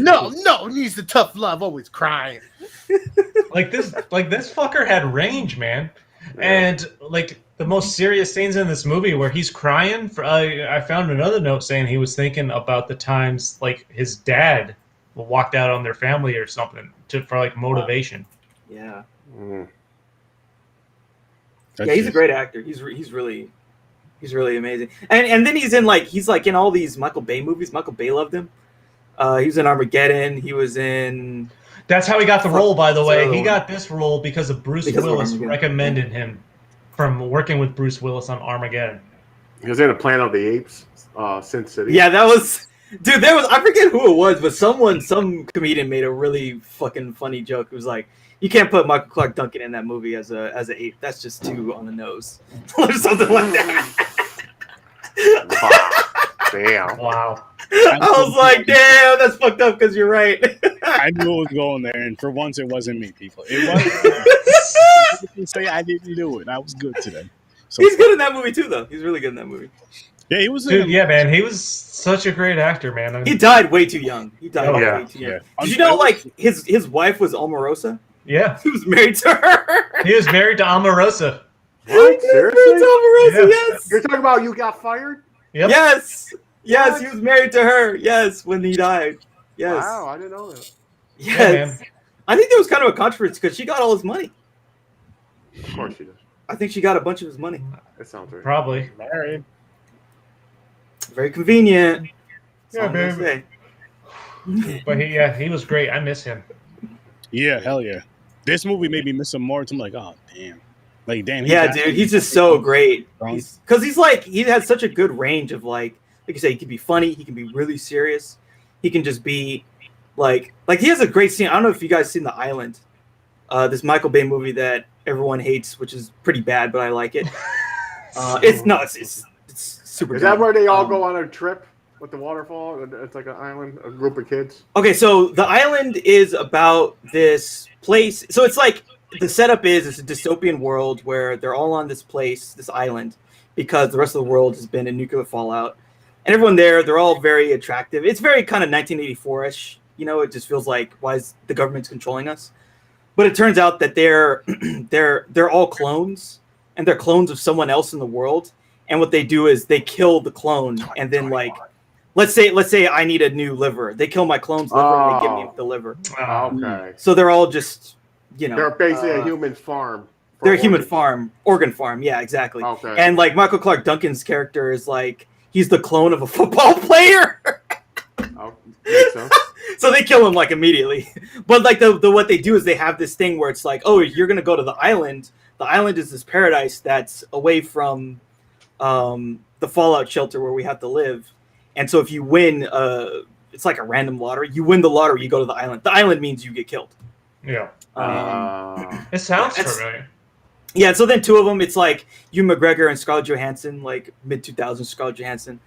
E: No, needs the tough love, always crying.
A: Like this fucker had range, man. And like the most serious scenes in this movie where he's crying. I found another note saying he was thinking about the times like his dad walked out on their family or something for like motivation.
F: Yeah. Yeah, he's a great actor. He's really He's really amazing. And then he's like in all these Michael Bay movies. Michael Bay loved him. He was in Armageddon. He was in.
A: That's how he got the role, by the way. He got this role because of Bruce Willis recommended him from working with Bruce Willis on Armageddon.
B: He was in a Planet of the Apes, Sin City.
F: Yeah, that was. Dude, I forget who it was, but some comedian made a really fucking funny joke. It was like, you can't put Michael Clark Duncan in that movie as an ape. That's just too on the nose, or something like that.
B: Damn!
A: Wow.
F: I was like, damn, that's fucked up. Because you're right.
C: I knew it was going there, and for once, it wasn't me, people. It wasn't. You can say I didn't do it. I was good today. So
F: he's good in that movie too, though. He's really good in that movie.
C: Yeah, he was.
A: Dude, yeah, man, he was such a great actor, man. I mean,
F: he died way too young. Way too young. Did you know, like, his wife was Omarosa?
A: Yeah.
F: He was married to her.
A: He was married to Omarosa.
B: What? Seriously?
F: Omarosa, yes.
B: You're talking about You Got Fired?
A: Yep.
F: Yes. Yes, he was married to her. Yes, when he died. Yes.
B: Wow, I didn't know that.
F: Yes. Yeah, I think there was kind of a controversy because she got all his money.
B: Of course she does.
F: I think she got a bunch of his money.
B: That sounds right.
A: Probably.
E: Married.
F: Very convenient.
A: Yeah, baby. But he was great. I miss him.
C: Yeah, hell yeah. This movie made me miss him more. I'm like, oh damn, like damn.
F: Yeah, dude, he's just so great. Because he has such a good range of like you say, he can be funny, he can be really serious, he can just be like he has a great scene. I don't know if you guys seen The Island, this Michael Bay movie that everyone hates, which is pretty bad, but I like it. It's super.
B: Is that where they all go on a trip with the waterfall? It's like an island, a group of kids.
F: Okay, so The Island is about this place. So it's like the setup is it's a dystopian world where they're all on this place, this island, because the rest of the world has been in nuclear fallout, and everyone there, they're all very attractive. It's very kind of 1984-ish. You know, it just feels like why is the government controlling us? But it turns out that they're all clones, and they're clones of someone else in the world. And what they do is they kill the clone, and then like, let's say I need a new liver. They kill my clone's liver and they give me the liver.
B: Okay.
F: So they're all just, you know,
B: they're basically a human farm.
F: They're a human organ farm. Yeah, exactly.
B: Okay.
F: And like Michael Clark Duncan's character is like he's the clone of a football player.
B: Oh, makes sense.
F: So they kill him like immediately. But like the what they do is they have this thing where it's like, oh, you're gonna go to the island. The island is this paradise that's away from the fallout shelter where we have to live. And so if you win, it's like a random lottery. You win the lottery, you go to the island. The island means you get killed.
A: Yeah. It sounds familiar.
F: Yeah, so then two of them, it's like Ewan McGregor and Scarlett Johansson, like mid-2000s Scarlett Johansson.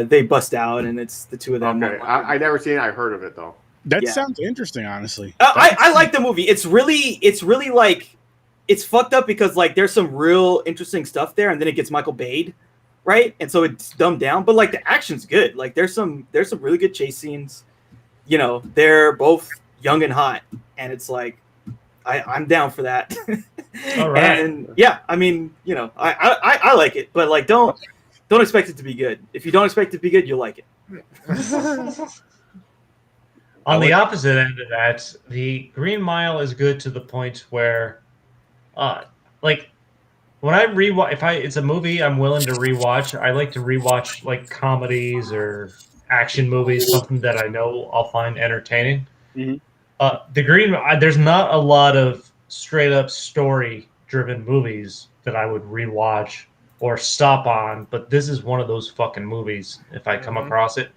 F: They bust out, and it's the two of them.
B: Okay, I never seen it. I heard of it, though.
C: That sounds interesting, honestly.
F: I like the movie. It's really like, it's fucked up because like there's some real interesting stuff there, and then it gets Michael Bay'd, right? And so it's dumbed down, but like the action's good. Like there's some really good chase scenes. You know, they're both young and hot, and it's like I'm down for that.
A: All right.
F: And yeah, I mean, you know, I like it, but like don't expect it to be good. If you don't expect it to be good, you'll like it.
A: On the opposite end of that, the Green Mile is good to the point where, like, when I rewatch, if it's a movie I'm willing to rewatch, I like to rewatch like comedies or action movies, something that I know I'll find entertaining.
C: Mm-hmm.
A: The Green, there's not a lot of straight up story driven movies that I would rewatch or stop on, but this is one of those fucking movies. If I come across it,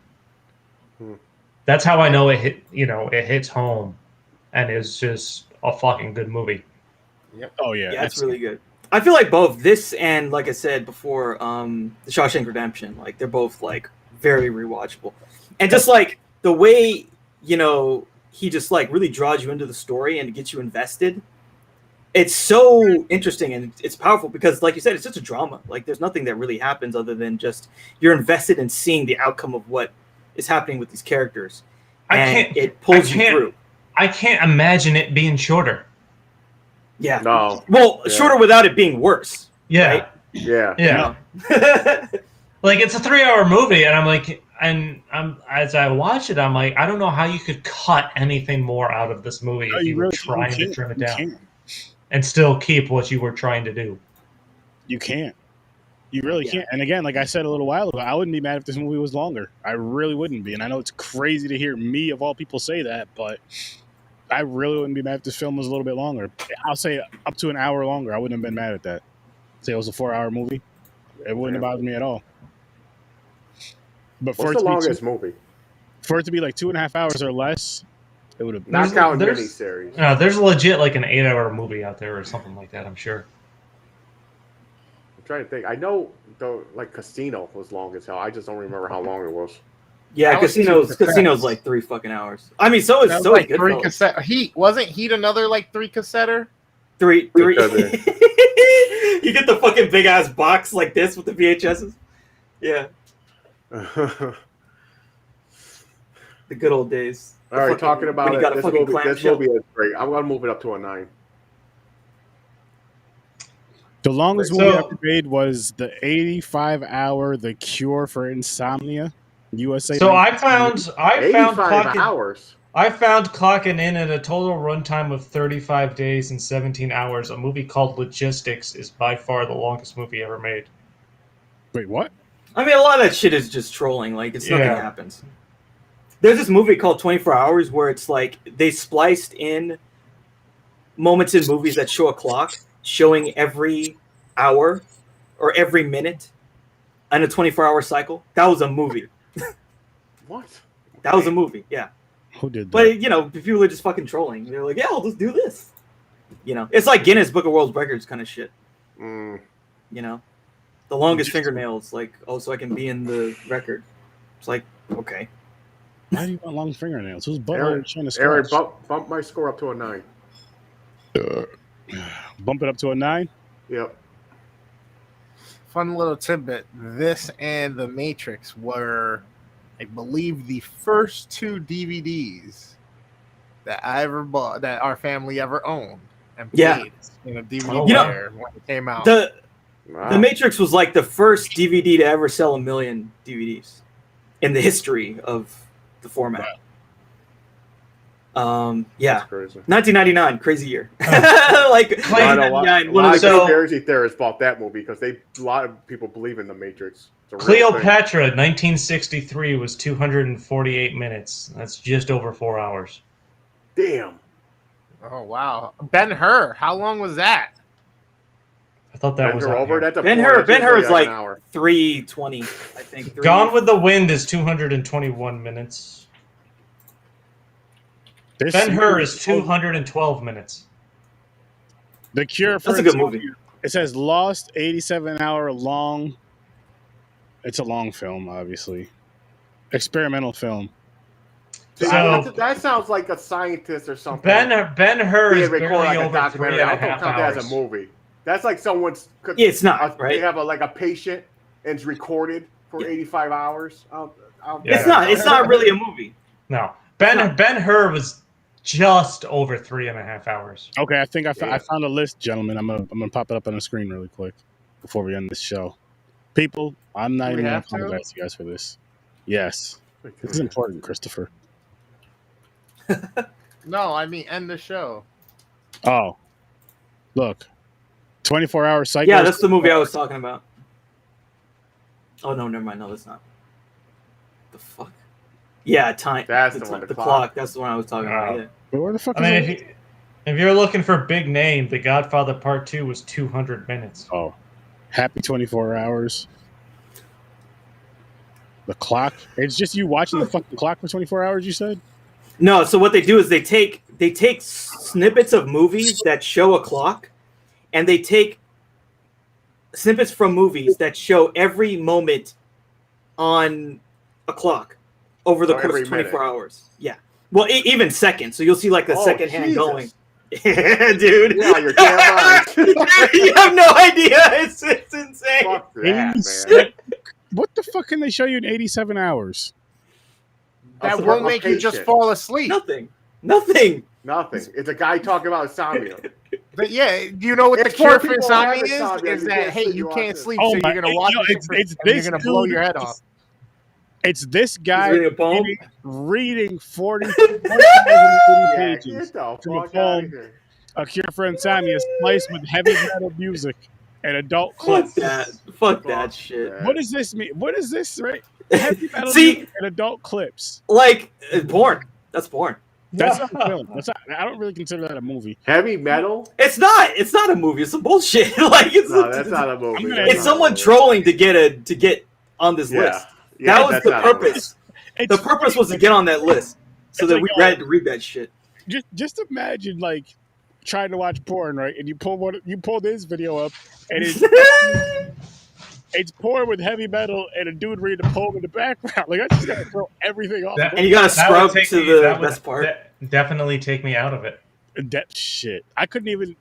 A: that's how I know it hit. You know, it hits home, and is just a fucking good movie.
C: Yep. Oh yeah,
F: it's really good. I feel like both this and, like I said before, The Shawshank Redemption, like they're both like very rewatchable, and just like the way, you know, he just like really draws you into the story and gets you invested. It's so interesting and it's powerful because, like you said, it's just a drama. Like there's nothing that really happens other than just you're invested in seeing the outcome of what is happening with these characters. It pulls you through.
A: I can't imagine it being shorter.
F: Yeah.
B: No.
F: Well, shorter without it being worse.
A: Yeah.
F: Right?
B: Yeah.
A: Yeah. Like it's a 3-hour movie, and I'm like, as I watch it, I'm like, I don't know how you could cut anything more out of this movie if you were trying to trim it down and still keep what you were trying to do.
C: You can't. You really can't. And again, like I said a little while ago, I wouldn't be mad if this movie was longer. I really wouldn't be. And I know it's crazy to hear me, of all people, say that, but I really wouldn't be mad if this film was a little bit longer. I'll say up to an hour longer. I wouldn't have been mad at that. Say it was a 4-hour movie. It wouldn't have bothered me at all. But
B: what's the longest movie?
C: For it to be like 2.5 hours or less, it would have.
B: Not counting miniseries.
A: No, there's legit like an 8-hour movie out there or something like that. I'm sure.
B: I'm trying to think. I know like Casino was long as hell. I just don't remember how long it was.
F: Yeah, Casino's like 3 fucking hours. I mean, so is
E: like
F: good.
E: 3 cassette. Heat wasn't Heat another like 3 cassetter?
F: 3. You get the fucking big ass box like this with the VHSs. Yeah. The good old days.
B: All right, talking about it. This movie is great. I'm gonna move it up to a 9.
C: The longest movie I ever made was the 85-hour The Cure for Insomnia, USA.
A: So I found
B: 85 hours.
A: I found clocking in at a total runtime of 35 days and 17 hours. A movie called Logistics is by far the longest movie ever made.
C: Wait, what?
F: I mean, a lot of that shit is just trolling. Like, it's nothing happens. There's this movie called 24 Hours where it's like they spliced in moments in movies that show a clock showing every hour or every minute in a 24-hour cycle. That was a movie.
B: What?
F: That was a movie, yeah.
C: Who did that?
F: But, you know, people are just fucking trolling. They're like, yeah, I'll just do this. You know, it's like Guinness Book of World Records kind of shit. You know? The longest fingernails, like, oh, so I can be in the record. It's like, okay.
C: Why do you want long fingernails? Who's
B: Eric, bump my score up to a 9.
C: Bump it up to a 9?
B: Yep.
E: Fun little tidbit. This and The Matrix were, I believe, the first 2 DVDs that I ever bought, that our family ever owned and played in a DVD player when it came out.
F: The Matrix was like the first DVD to ever sell 1 million DVDs in the history of the format. Yeah, 1999, crazy year. Like,
B: a lot of conspiracy theorists bought that movie because a lot of people believe in the Matrix.
A: Cleopatra, 1963, was 248 minutes. That's just over 4 hours.
B: Damn.
E: Oh wow, Ben-Hur. How long was that?
A: I thought that was
B: over.
F: Ben-Hur is like 320, I think.
A: Gone with the Wind is 221 minutes. Ben-Hur is 212 minutes.
C: The Cure for
F: That's a good movie.
C: It says Lost, 87-hour long. It's a long film, obviously. Experimental film.
B: So that sounds like a scientist or something.
A: Ben-Hur is barely
B: like
A: over 3.5 hours.
B: Count that as a movie. That's like someone's.
F: Yeah, it's not right.
B: They have a patient and it's recorded for 85 hours.
F: It's not really a movie.
A: No, Ben-Hur was just over 3.5 hours.
C: Okay, I think I found a list, gentlemen. I'm gonna pop it up on the screen really quick before we end this show. People, I'm not even gonna apologize to you guys for this. Yes, this is important, Christopher.
E: No, I mean end the show.
C: Oh, look, 24-hour cycle.
F: Yeah, that's the movie I was talking about. Oh no, never mind. No, that's not. The fuck. Yeah, time.
B: That's the one.
F: The clock. That's the one I was talking about. Yeah.
C: But where the fuck?
A: If you're looking for big name, The Godfather Part 2 was 200 minutes.
C: Oh, happy 24 hours. The clock. It's just you watching the fucking clock for 24 hours. You said.
F: No. So what they do is they take snippets of movies that show a clock, and they take snippets from movies that show every moment on a clock over the course of 24 hours. Yeah. Well, even seconds. So you'll see like the second hand going. Yeah, dude.
B: Yeah, you're damn right.
F: You have no idea. It's insane.
B: Fuck that, man.
C: What the fuck can they show you in 87 hours?
E: That won't make you just fall asleep.
F: Nothing.
B: It's a guy talking about insomnia.
E: But yeah, you know what the cure for insomnia is that, hey, you can't sleep, so you're going to watch it and you're going to blow your head off.
C: It's this guy reading 40 pages from a poem, A Cure for Insomnia, spliced with heavy metal music. and adult
F: Fuck
C: clips.
F: that. Fuck that shit.
C: What does this mean? What is this, right? Heavy metal
F: See,
C: music and adult clips.
F: like porn. That's porn.
C: That's not a film. That's not, I don't really consider that a movie.
B: Heavy metal?
F: It's not. It's not a movie. It's some bullshit. Like it's
B: No, that's not a movie.
F: It's someone trolling to get on this list.
B: Yeah,
F: that was the purpose. The purpose was to get on that list, so that we had to read that shit.
C: Just imagine like trying to watch porn, right? And you pull this video up, and it's porn with heavy metal and a dude reading a poem in the background. Like I just gotta throw everything off.
F: And you gotta scrub to the best part.
A: Definitely take me out of it.
C: That shit. I couldn't even.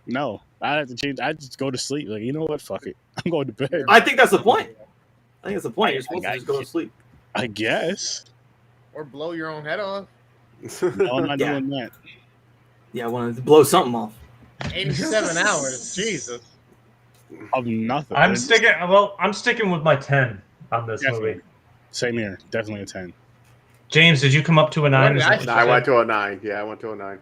C: No, I have to change. I just go to sleep. Like you know what? Fuck it. I'm going to bed.
F: I think that's the point. You're supposed to just go to sleep.
C: I guess.
D: Or blow your own head off.
C: No, I'm not doing that.
F: Yeah, I wanted to blow something off.
D: 87 hours. Jesus.
C: Of nothing.
A: I'm sticking with my 10 on this movie.
C: Same here. Definitely a 10.
A: James, did you come up to a 9?
B: I went to a 9. Yeah, I went to a 9.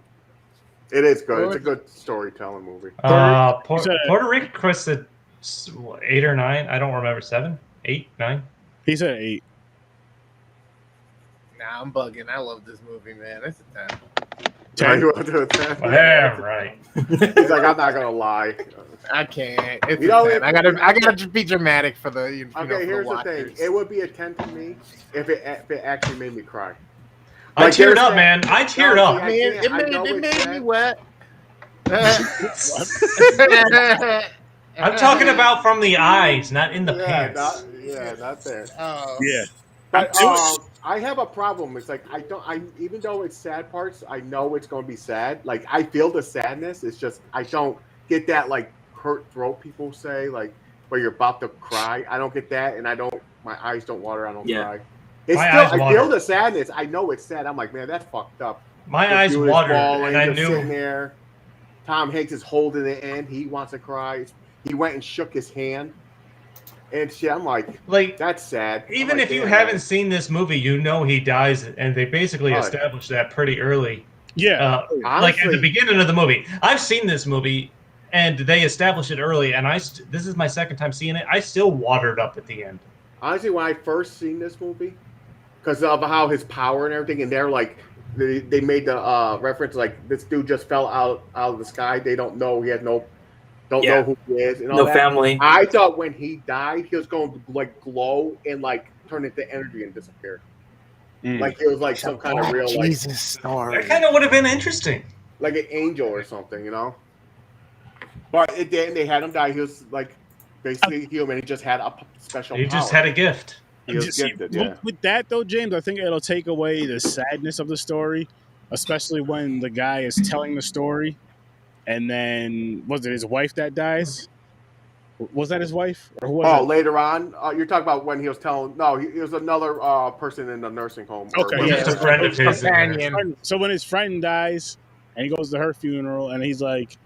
B: It is good. It's a good storytelling movie.
A: Puerto Rico, Chris said 8 or 9. I don't remember. 7, 8, 9.
C: He said 8.
D: Nah, I'm bugging. I love this movie, man. It's a 10.
B: 10. You want to do a 10?
A: Yeah, right.
B: He's like, I'm not gonna lie.
D: I can't. It's
B: You know,
D: a 10. I gotta just be dramatic for the.
B: Okay, here's the thing. It would be a 10 to me if it actually made me cry.
A: I teared up, man. I teared up.
D: I mean, it made me wet.
A: I'm talking about from the eyes, not in the pants.
B: Not there.
D: Oh.
C: Yeah.
B: But I have a problem. It's like even though it's sad parts, I know it's gonna be sad. Like I feel the sadness. It's just I don't get that like hurt throat people say like where you're about to cry. I don't get that, and my eyes don't water. I don't cry. It's I feel the sadness. I know it's sad. I'm like, man, that's fucked up.
A: My eyes watered, and I knew.
B: Sitting there. Tom Hanks is holding it in. He wants to cry. He went and shook his hand. And shit, I'm like, that's sad.
A: Even if you haven't seen this movie, you know he dies, and they basically established that pretty early.
C: Yeah.
A: Like at the beginning of the movie. I've seen this movie, and they established it early, and this is my second time seeing it. I still watered up at the end.
B: Honestly, when I first seen this movie, because of how his power and everything, and they're like, they made the reference like this dude just fell out of the sky. They don't know. He has know who he is and all
F: no
B: that.
F: family.
B: I thought when he died, he was going to like glow and like turn into energy and disappear. Like it was like some kind of real
D: Jesus story.
A: That kind of would have been interesting.
B: Like an angel or something, you know. But they had him die. He was like basically human. He just had a special.
A: He just had a gift.
B: He was gifted, yeah.
C: With that though, James, I think it'll take away the sadness of the story, especially when the guy is telling the story. And then, was it his wife that dies? Was that his wife? Or who was it?
B: Later on? You're talking about when he was telling... No, he was another person in the nursing home.
C: Okay.
A: Just a friend of his.
C: So when his friend dies, and he goes to her funeral, and he's like,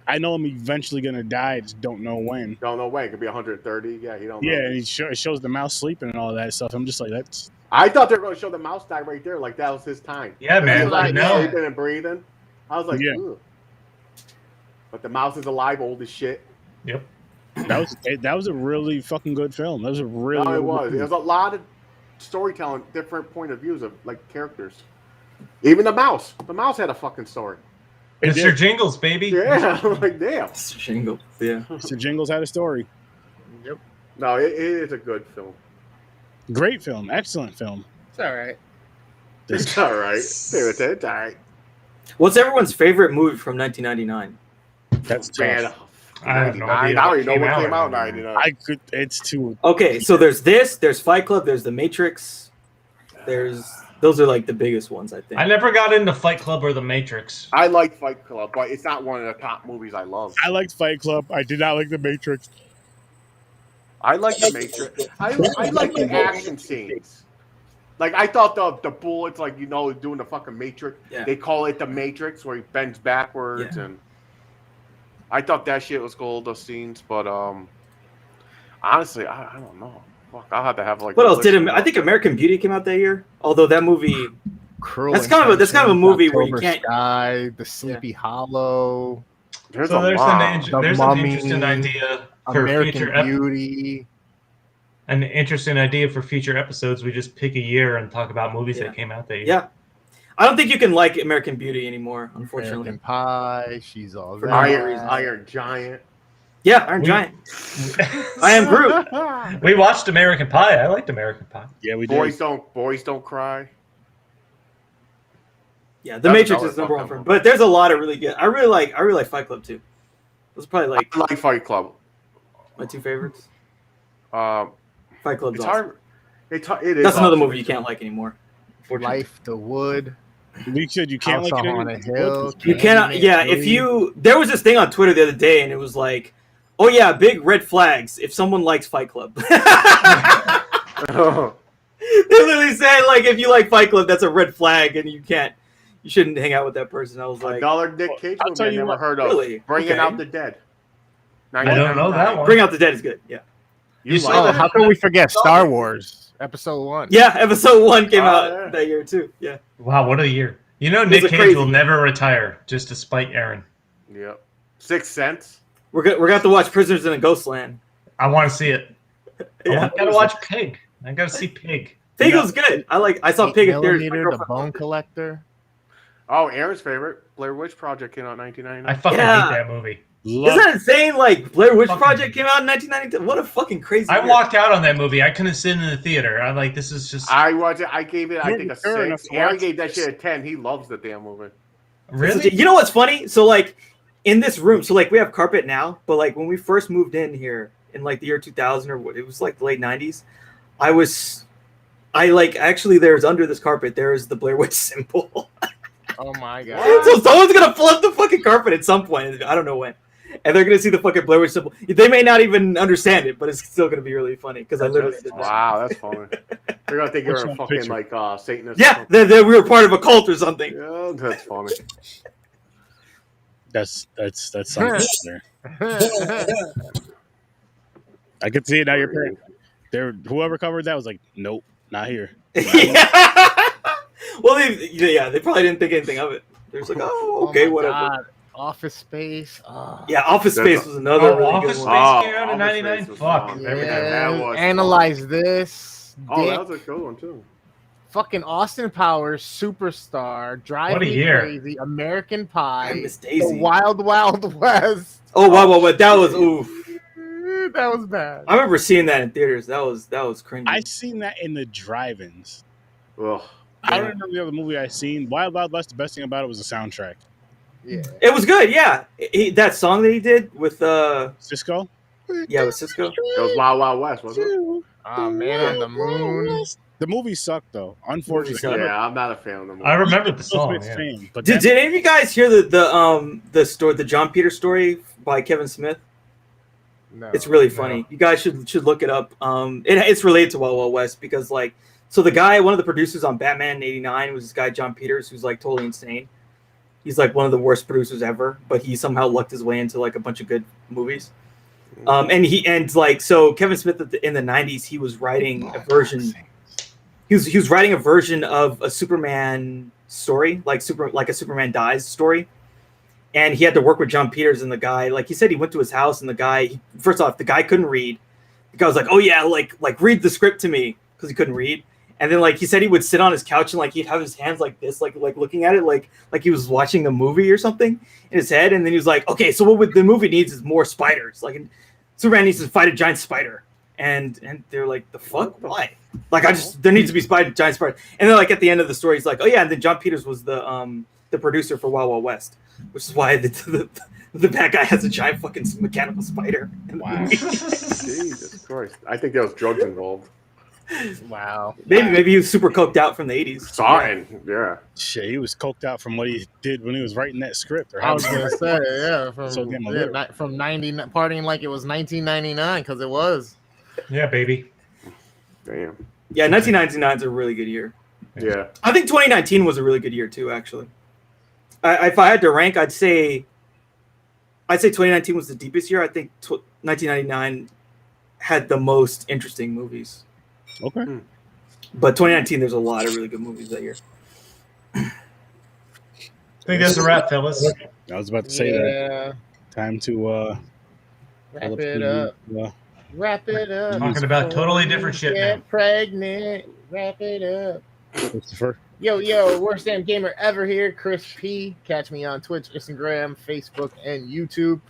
C: I know I'm eventually going to die, I just don't know when.
B: Don't know when. It could be 130. Yeah, he don't know.
C: Yeah, and it shows the mouse sleeping and all that stuff. I'm just like, that's...
B: I thought they were going to show the mouse die right there. Like, that was his time.
A: Yeah, man.
B: He was like
A: no.
B: sleeping and breathing. I was like, ugh. But the mouse is alive, old as shit.
A: Yep.
C: That was a really fucking good film. That was a really.
B: No, it was. There was a lot of storytelling, different point of views of like characters. Even the mouse. The mouse had a fucking story.
A: Mr. Jingles, baby.
B: Yeah, I'm like damn.
F: Mr. Jingles. Yeah.
C: Mr. Jingles had a story.
D: Yep.
B: No, it is a good film.
C: Great film. Excellent film.
D: It's all right.
B: It's all right. It's all right.
F: What's everyone's favorite movie from 1999?
C: That's tough.
B: Man,
A: I have no idea.
B: I already know what came out in 99.
C: It's too.
F: Okay, so there's Fight Club, there's The Matrix, those are like the biggest ones, I think.
A: I never got into Fight Club or The Matrix.
B: I like Fight Club, but it's not one of the top movies I love.
C: I liked Fight Club. I did not like The Matrix.
B: I like The Matrix. I like the action scenes. Like, I thought the bullets, like, doing the fucking Matrix.
F: Yeah.
B: They call it The Matrix, where he bends backwards. And I thought that shit was cool, those scenes. But, honestly, I don't know. Fuck, I'll have to have, like...
F: What else did I think American Beauty came out that year? Although that movie...
D: Cruel
F: that's kind of a movie where you
D: October
F: can't...
D: Sky, The Sleepy Hollow.
B: There's
A: So
B: a
A: there's
B: lot.
A: there's an interesting idea for
E: American
A: future
E: Beauty.
A: an interesting idea for future episodes. We just pick a year and talk about movies
F: Yeah.
A: that came out that year.
F: Yeah. I don't think you can like American Beauty anymore, unfortunately.
E: American Pie. She's all
F: For
E: that.
F: no reason.
B: Iron Giant.
F: Yeah, Iron Giant. I am Groot.
A: We watched American Pie. I liked American Pie.
C: Yeah, we did.
B: Boys don't cry.
F: Yeah, The
B: That's
F: Matrix
B: another
F: is number one
B: fucking
F: for me.
B: movie.
F: But there's a lot of really good. I really like Fight Club too. Those are probably like
B: I like Fight Club.
F: my two favorites.
B: Um,
F: Fight Club's
B: it's
F: awesome.
B: hard. It is
F: That's another
B: awesome.
F: movie you can't like anymore. Unfortunately.
E: Life, the Wood.
C: We said you can't
E: House
C: like it
E: on a
C: anymore.
E: Hill.
F: You cannot.
E: Candyman
F: Yeah, if
E: 3.
F: you there was this thing on Twitter the other day, and it was like, oh yeah, big red flags if someone likes Fight Club. They literally said like if you like Fight Club, that's a red flag, and you shouldn't hang out with that person. I was
B: A
F: like,
B: dollar Nick Cage
C: I'll
B: movie
C: tell
B: I
C: you
B: never
C: what,
B: heard of.
F: really?
B: Bringing
F: Okay.
B: Out the Dead.
A: I don't know that one.
F: Bring Out the Dead is good. Yeah.
B: You
A: You
B: like
A: saw
E: Oh,
B: it?
E: how can we forget Star Wars Episode 1?
F: Yeah, episode 1 came out
B: yeah.
F: that year too. Yeah.
A: Wow, what a year! You know,
F: It's
A: Nick
F: a
A: Cage
F: crazy
A: will
F: year.
A: never retire, just to spite Aaron.
B: Yep. 6 Cents.
F: We're gonna have to watch Prisoners in a Ghostland.
A: I want to see it.
F: Yeah.
A: I gotta watch Pig. I gotta see Pig.
F: Pig was good. I saw
E: 8
F: Pig in theaters.
E: millimeter, The Bone Collector.
B: Oh, Aaron's favorite Blair Witch Project came out in
A: I
B: 1999.
A: fucking
F: Yeah.
A: hate that movie.
F: Isn't that insane? Like Blair Witch
A: Fucking-
F: Project came out in 1992. What a fucking crazy!
A: I
F: year.
A: walked out on that movie. I couldn't sit in the theater. I'm like, this is just
B: I watched it. I gave it, I think, a
C: Fair enough
B: 6.
C: to
B: Aaron
C: watch.
B: gave that shit a 10. He loves the damn movie.
A: really.
F: You know what's funny? So like in this room, so like we have carpet now, but like when we first moved in here in like the year 2000 or what, it was like the late 90s. Actually there's under this carpet there is the Blair Witch symbol.
E: Oh my god.
F: So someone's gonna flood the fucking carpet at some point. I don't know when. And they're gonna see the fucking Blair Witch symbol. They may not even understand it, but it's still gonna be really funny because I literally did that.
B: Wow, that's funny. They're gonna think you're
C: What's
B: a
C: on the
B: fucking
C: picture?
B: like Satanist.
F: Yeah, we were part of a cult or something.
B: Yeah, that's funny.
C: That's something there. I could see it now. Your parents, whoever covered that was like, nope, not here.
F: Well, they probably didn't think anything of it. They're just like, oh, okay,
E: my
F: whatever.
E: God. Office Space.
F: Yeah, Office Space was another
A: Oh,
F: really
A: Office
F: good
A: Space
F: one.
A: came out in
B: Office
A: '99.
B: Space was
A: Fuck.
B: awesome.
A: Everything.
B: That was
E: Analyze This.
B: Oh,
E: Dick.
B: that was a good one too.
E: Fucking Austin Powers, Superstar, Drive
A: What a
E: Me
A: year.
E: Crazy, American
F: I
E: Pie,
F: Miss
E: The
F: Daisy.
E: Wild Wild West.
F: Oh wow, that was oof.
E: That was bad.
F: I remember seeing that in theaters. That was cringy.
C: I seen that in the drive-ins.
B: Ugh.
C: I don't remember the other movie I seen. Wild Wild West. The best thing about it was the soundtrack.
E: Yeah.
F: It was good, yeah. That song that he did with
C: Cisco.
F: with Cisco.
B: It was Wild Wild West, wasn't it?
E: Man on the Moon.
C: The movie sucked though. Unfortunately,
B: Yeah, I'm not a fan of the movie.
A: I remember the
C: I'm a
A: song.
C: Smith
A: Yeah.
C: fan, but
F: Did any of you guys hear the story, the John Peter story by Kevin Smith?
E: No,
F: It's really
E: no.
F: funny. You guys should look it up. It's related to Wild Wild West because like so the guy, one of the producers on Batman in '89 was this guy John Peters who's like totally insane. He's like one of the worst producers ever, but he somehow lucked his way into like a bunch of good movies. So Kevin Smith in the '90s he was writing a version. He was writing a version of a Superman story, like a Superman dies story. And he had to work with John Peters and the guy, like he said, he went to his house and the guy, first off, the guy couldn't read. The guy was like, oh yeah, like read the script to me because he couldn't read. And then like he said he would sit on his couch and like he'd have his hands like this, like looking at it, like he was watching a movie or something in his head. And then he was like, okay, so what the movie needs is more spiders. Like Superman needs to fight a giant spider. And they're like, the fuck? Why? Like there needs to be giant spider. And then like at the end of the story, he's like, oh yeah, and then John Peters was the producer for Wild Wild West. Which is why the bad guy has a giant fucking mechanical spider.
C: wow.
B: Jesus Christ. I think there was drugs involved.
E: Wow.
F: Maybe he was super coked out from the 80s.
B: Something, yeah.
C: Shit, he was coked out from what he did when he was writing that script. Or
E: I was gonna say, yeah,
C: So damn illiterate.
E: from 90, partying like it was 1999 because it was.
A: Yeah, baby.
B: Damn.
F: Yeah, 1999 is a really good year.
B: Yeah.
F: I think 2019 was a really good year too, actually. If I had to rank, I'd say 2019 was the deepest year. I think 1999 had the most interesting movies.
C: Okay.
F: But 2019, there's a lot of really good movies that year.
A: I think that's a wrap, fellas.
C: I was about to say that. Time to
D: wrap it up. Wrap it up.
A: Talking about totally different shit now.
D: Get pregnant. Wrap it up.
C: Christopher.
D: Yo, worst damn gamer ever here, Chris P. Catch me on Twitch, Instagram, Facebook, and YouTube.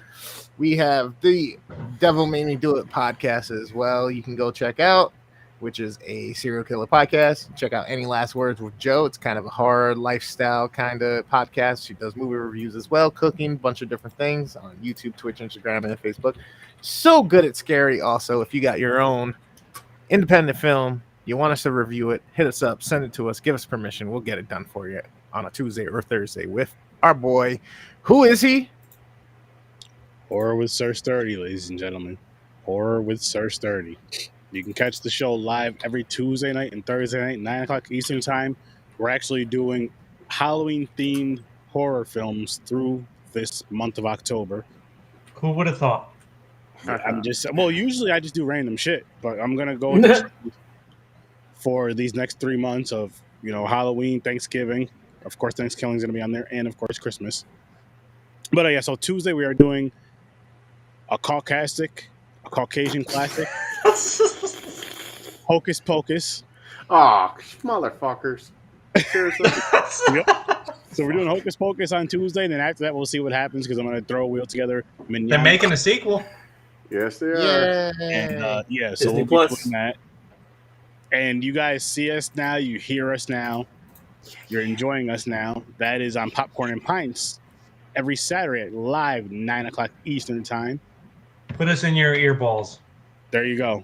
D: We have the Devil Made Me Do It podcast as well. You can go check out, which is a serial killer podcast. Check out Any Last Words with Joe. It's kind of a horror lifestyle kind of podcast. She does movie reviews as well, cooking, bunch of different things on YouTube, Twitch, Instagram, and Facebook. So good at scary. Also, if you got your own independent film, you want us to review it, hit us up, send it to us, give us permission. We'll get it done for you on a Tuesday or Thursday with our boy. Who is he?
C: Horror with Sir Sturdy, ladies and gentlemen. Horror with Sir Sturdy. You can catch the show live every Tuesday night and Thursday night, 9 o'clock Eastern time. We're actually doing Halloween-themed horror films through this month of October.
A: Who would have thought?
C: Usually I just do random shit, but I'm going to go for these next 3 months of, Halloween, Thanksgiving. Of course, Thanksgiving is going to be on there, and of course, Christmas. But so Tuesday we are doing a Caucasian classic, Hocus Pocus.
B: Oh, motherfuckers. Seriously?
C: Yep. So we're doing Hocus Pocus on Tuesday, and then after that we'll see what happens because I'm going to throw a wheel together.
A: They're making a sequel.
B: Yes, they are.
C: And so we'll be doing that. And you guys see us now, you hear us now, you're enjoying us now. That is on Popcorn and Pints every Saturday at live 9 o'clock Eastern time.
A: Put us in your earballs.
C: There you go.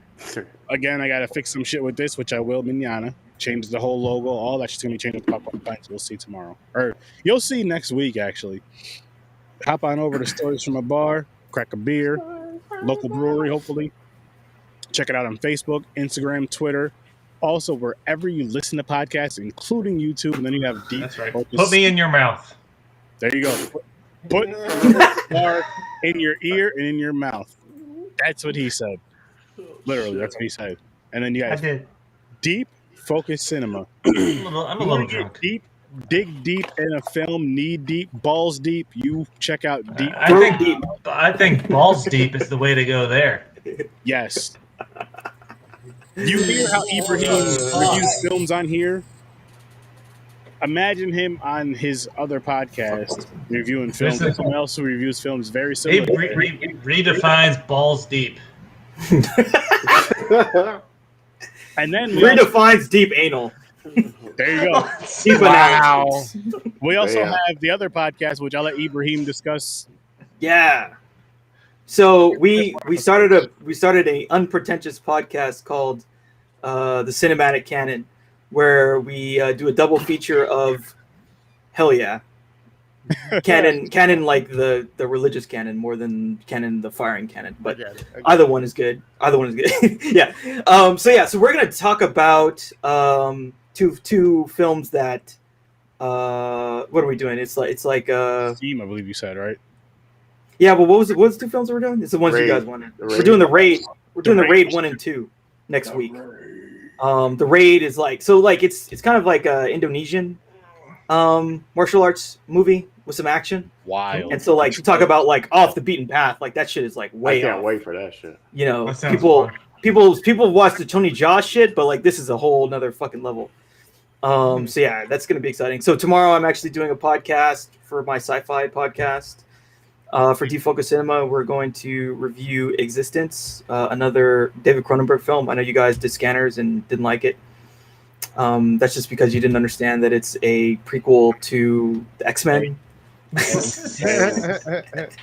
C: Again, I got to fix some shit with this, which I will manana. Change the whole logo. All that's just going to be changed with Popcorn and Pints. We'll see tomorrow. Or you'll see next week, actually. Hop on over to Stories from a Bar, crack a beer, local brewery, hopefully. Check it out on Facebook, Instagram, Twitter. Also, wherever you listen to podcasts, including YouTube, and then you have Deep
A: That's right.
C: Focus.
A: Put me in your mouth.
C: There you go. Put bar in your ear and in your mouth. That's what he said. Literally, that's what he said. And then you guys, Deep Focus Cinema.
A: I'm a little drunk.
C: Dig deep in a film, knee deep, balls deep. You check out Deep.
A: I think balls deep is the way to go there.
C: Yes. You hear how Ibrahim reviews films on here? Imagine him on his other podcast reviewing films. Someone else who reviews films very similar.
A: He redefines balls deep.
C: And then
F: redefines deep anal.
C: There you go.
F: Wow.
C: We also have the other podcast, which I'll let Ibrahim discuss.
F: Yeah. So we started a unpretentious podcast called the Cinematic Canon, where we do a double feature of canon like the religious canon more than canon the firing canon, but either one is good. Yeah. So we're gonna talk about two films that what are we doing? It's like
C: Theme, I believe you said, right?
F: Yeah, but what was the two films that we're doing? It's the ones you guys wanted. We're doing the Raid. We're doing the Raid 1 and 2 next week. The Raid is it's kind of like a Indonesian martial arts movie with some action.
C: Wild.
F: And so to talk about off the beaten path, that shit is way
B: I can't
F: off.
B: wait for that shit.
F: People watch the Tony Jaa shit, but this is a whole nother fucking level. So yeah, that's gonna be exciting. So tomorrow I'm actually doing a podcast for my sci-fi podcast. For Defocus Cinema, we're going to review Existence, another David Cronenberg film. I know you guys did Scanners and didn't like it. That's just because you didn't understand that it's a prequel to the X-Men.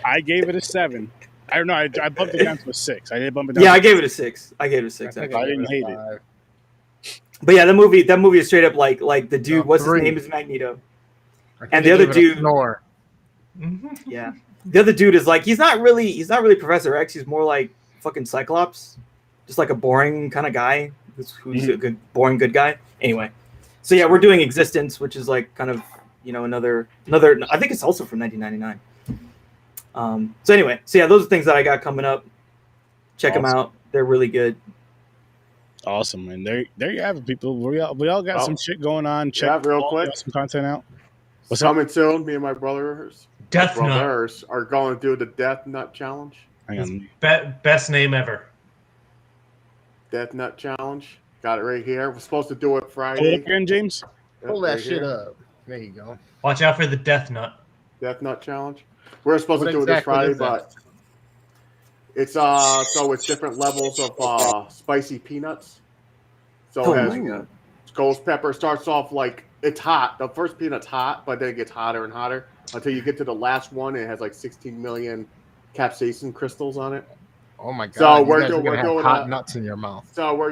C: I gave it a 7. I don't know. I bumped it down to a 6. I did bump it down.
F: Yeah, I gave it a 6. I gave it a 6.
C: I didn't hate it.
F: But yeah, that movie is straight up like the dude. What's his name is Magneto, and the other dude. Yeah. The other dude is he's not really Professor X. He's more like fucking Cyclops, just like a boring kind of guy who's a boring good guy. Anyway, so yeah, we're doing Existence, which is kind of another. I think it's also from 1999. So anyway, those are things that I got coming up. Check them out; they're really good.
C: Awesome, and there you have it, people. We all got some shit going on. Check
B: real quick.
C: Some content out.
B: What's coming soon? Me and my brothers.
A: Death Nut.
B: brothers are going to do the Death Nut Challenge.
C: Hang on.
A: Best name ever.
B: Death Nut Challenge. Got it right here. We're supposed to do it
C: Hold
B: Friday.
C: up again, James.
B: Yep,
D: Pull that
B: right
D: shit
B: here.
D: up. There you go.
A: Watch out for the Death Nut.
B: Death Nut Challenge. We're supposed
D: What
B: to do it this
D: exactly
B: Friday,
D: is that?
B: but it's so it's different levels of spicy peanuts. So it has ghost pepper. Starts off like it's hot. The first peanut's hot, but then it gets hotter and hotter until you get to the last one. And it has like 16 million capsaicin crystals on it.
D: Oh my god!
B: So
D: you
B: we're
D: guys are
B: doing
D: gonna have
B: we're doing
D: hot nuts in your mouth.
B: So we're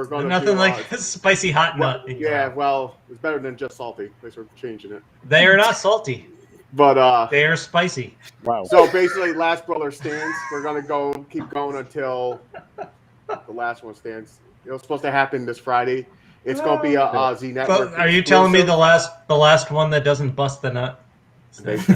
B: going to
A: Nothing like a spicy hot nut. in your
B: yeah,
A: mouth.
B: well, it's better than just salty. At least we're changing it.
A: They are not salty.
B: But
A: They are spicy.
C: Wow.
B: so basically, last brother stands. We're gonna keep going until the last one stands. It was supposed to happen this Friday. It's gonna be a Z Network.
A: But are you telling me the last one that doesn't bust the nut?
B: That's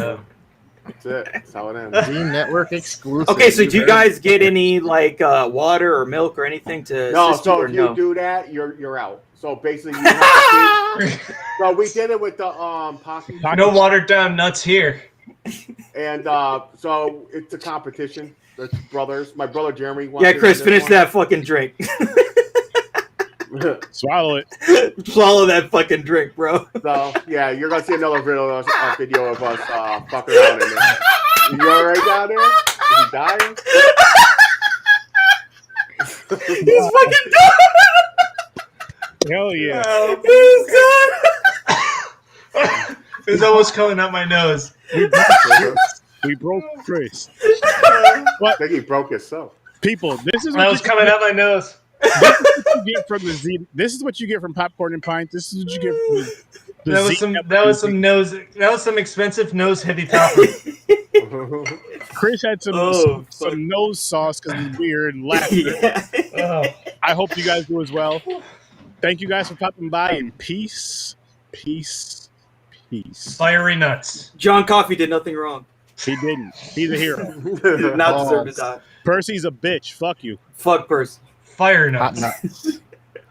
B: it. That's how it ends.
D: Z Network exclusive.
F: Okay, so do you guys get any like water or milk or anything to
B: No,
F: assist you,
B: so
F: or
B: if you
F: no?
B: do that, you're out. So basically, you have to so we did it with the Pocky,
A: No watered down nuts here.
B: and so it's a competition. It's brothers. My brother Jeremy. Wants
F: Yeah,
B: to
F: Chris,
B: do
F: finish
B: this
F: that fucking drink.
B: one.
C: Swallow it.
F: Swallow that fucking drink, bro.
B: So yeah, you're gonna see another video of us fucking around in there. You all right down there? Is he dying?
F: He's fucking done.
C: Hell yeah.
F: He's done.
A: It's almost coming out my nose.
C: We broke Chris.
B: I think he broke himself.
C: People, this is
A: That
C: what
A: was coming out my nose.
C: you get from the Z. This is what you get from Popcorn and Pint. This is what you get from the
A: That was
C: Z
A: some.
C: Network.
A: That was some nose. That was some expensive nose heavy topper.
C: Chris had some nose sauce because he's weird and laughter.
F: Yeah.
A: Oh.
C: I hope you guys do as well. Thank you guys for popping by, and peace, peace, peace.
A: Fiery nuts.
F: John Coffey did nothing wrong.
C: He didn't. He's a hero.
F: Did not deserve to die.
C: Percy's a bitch. Fuck you.
F: Fuck person.
A: Fire
D: Hot
A: nuts.
D: nuts.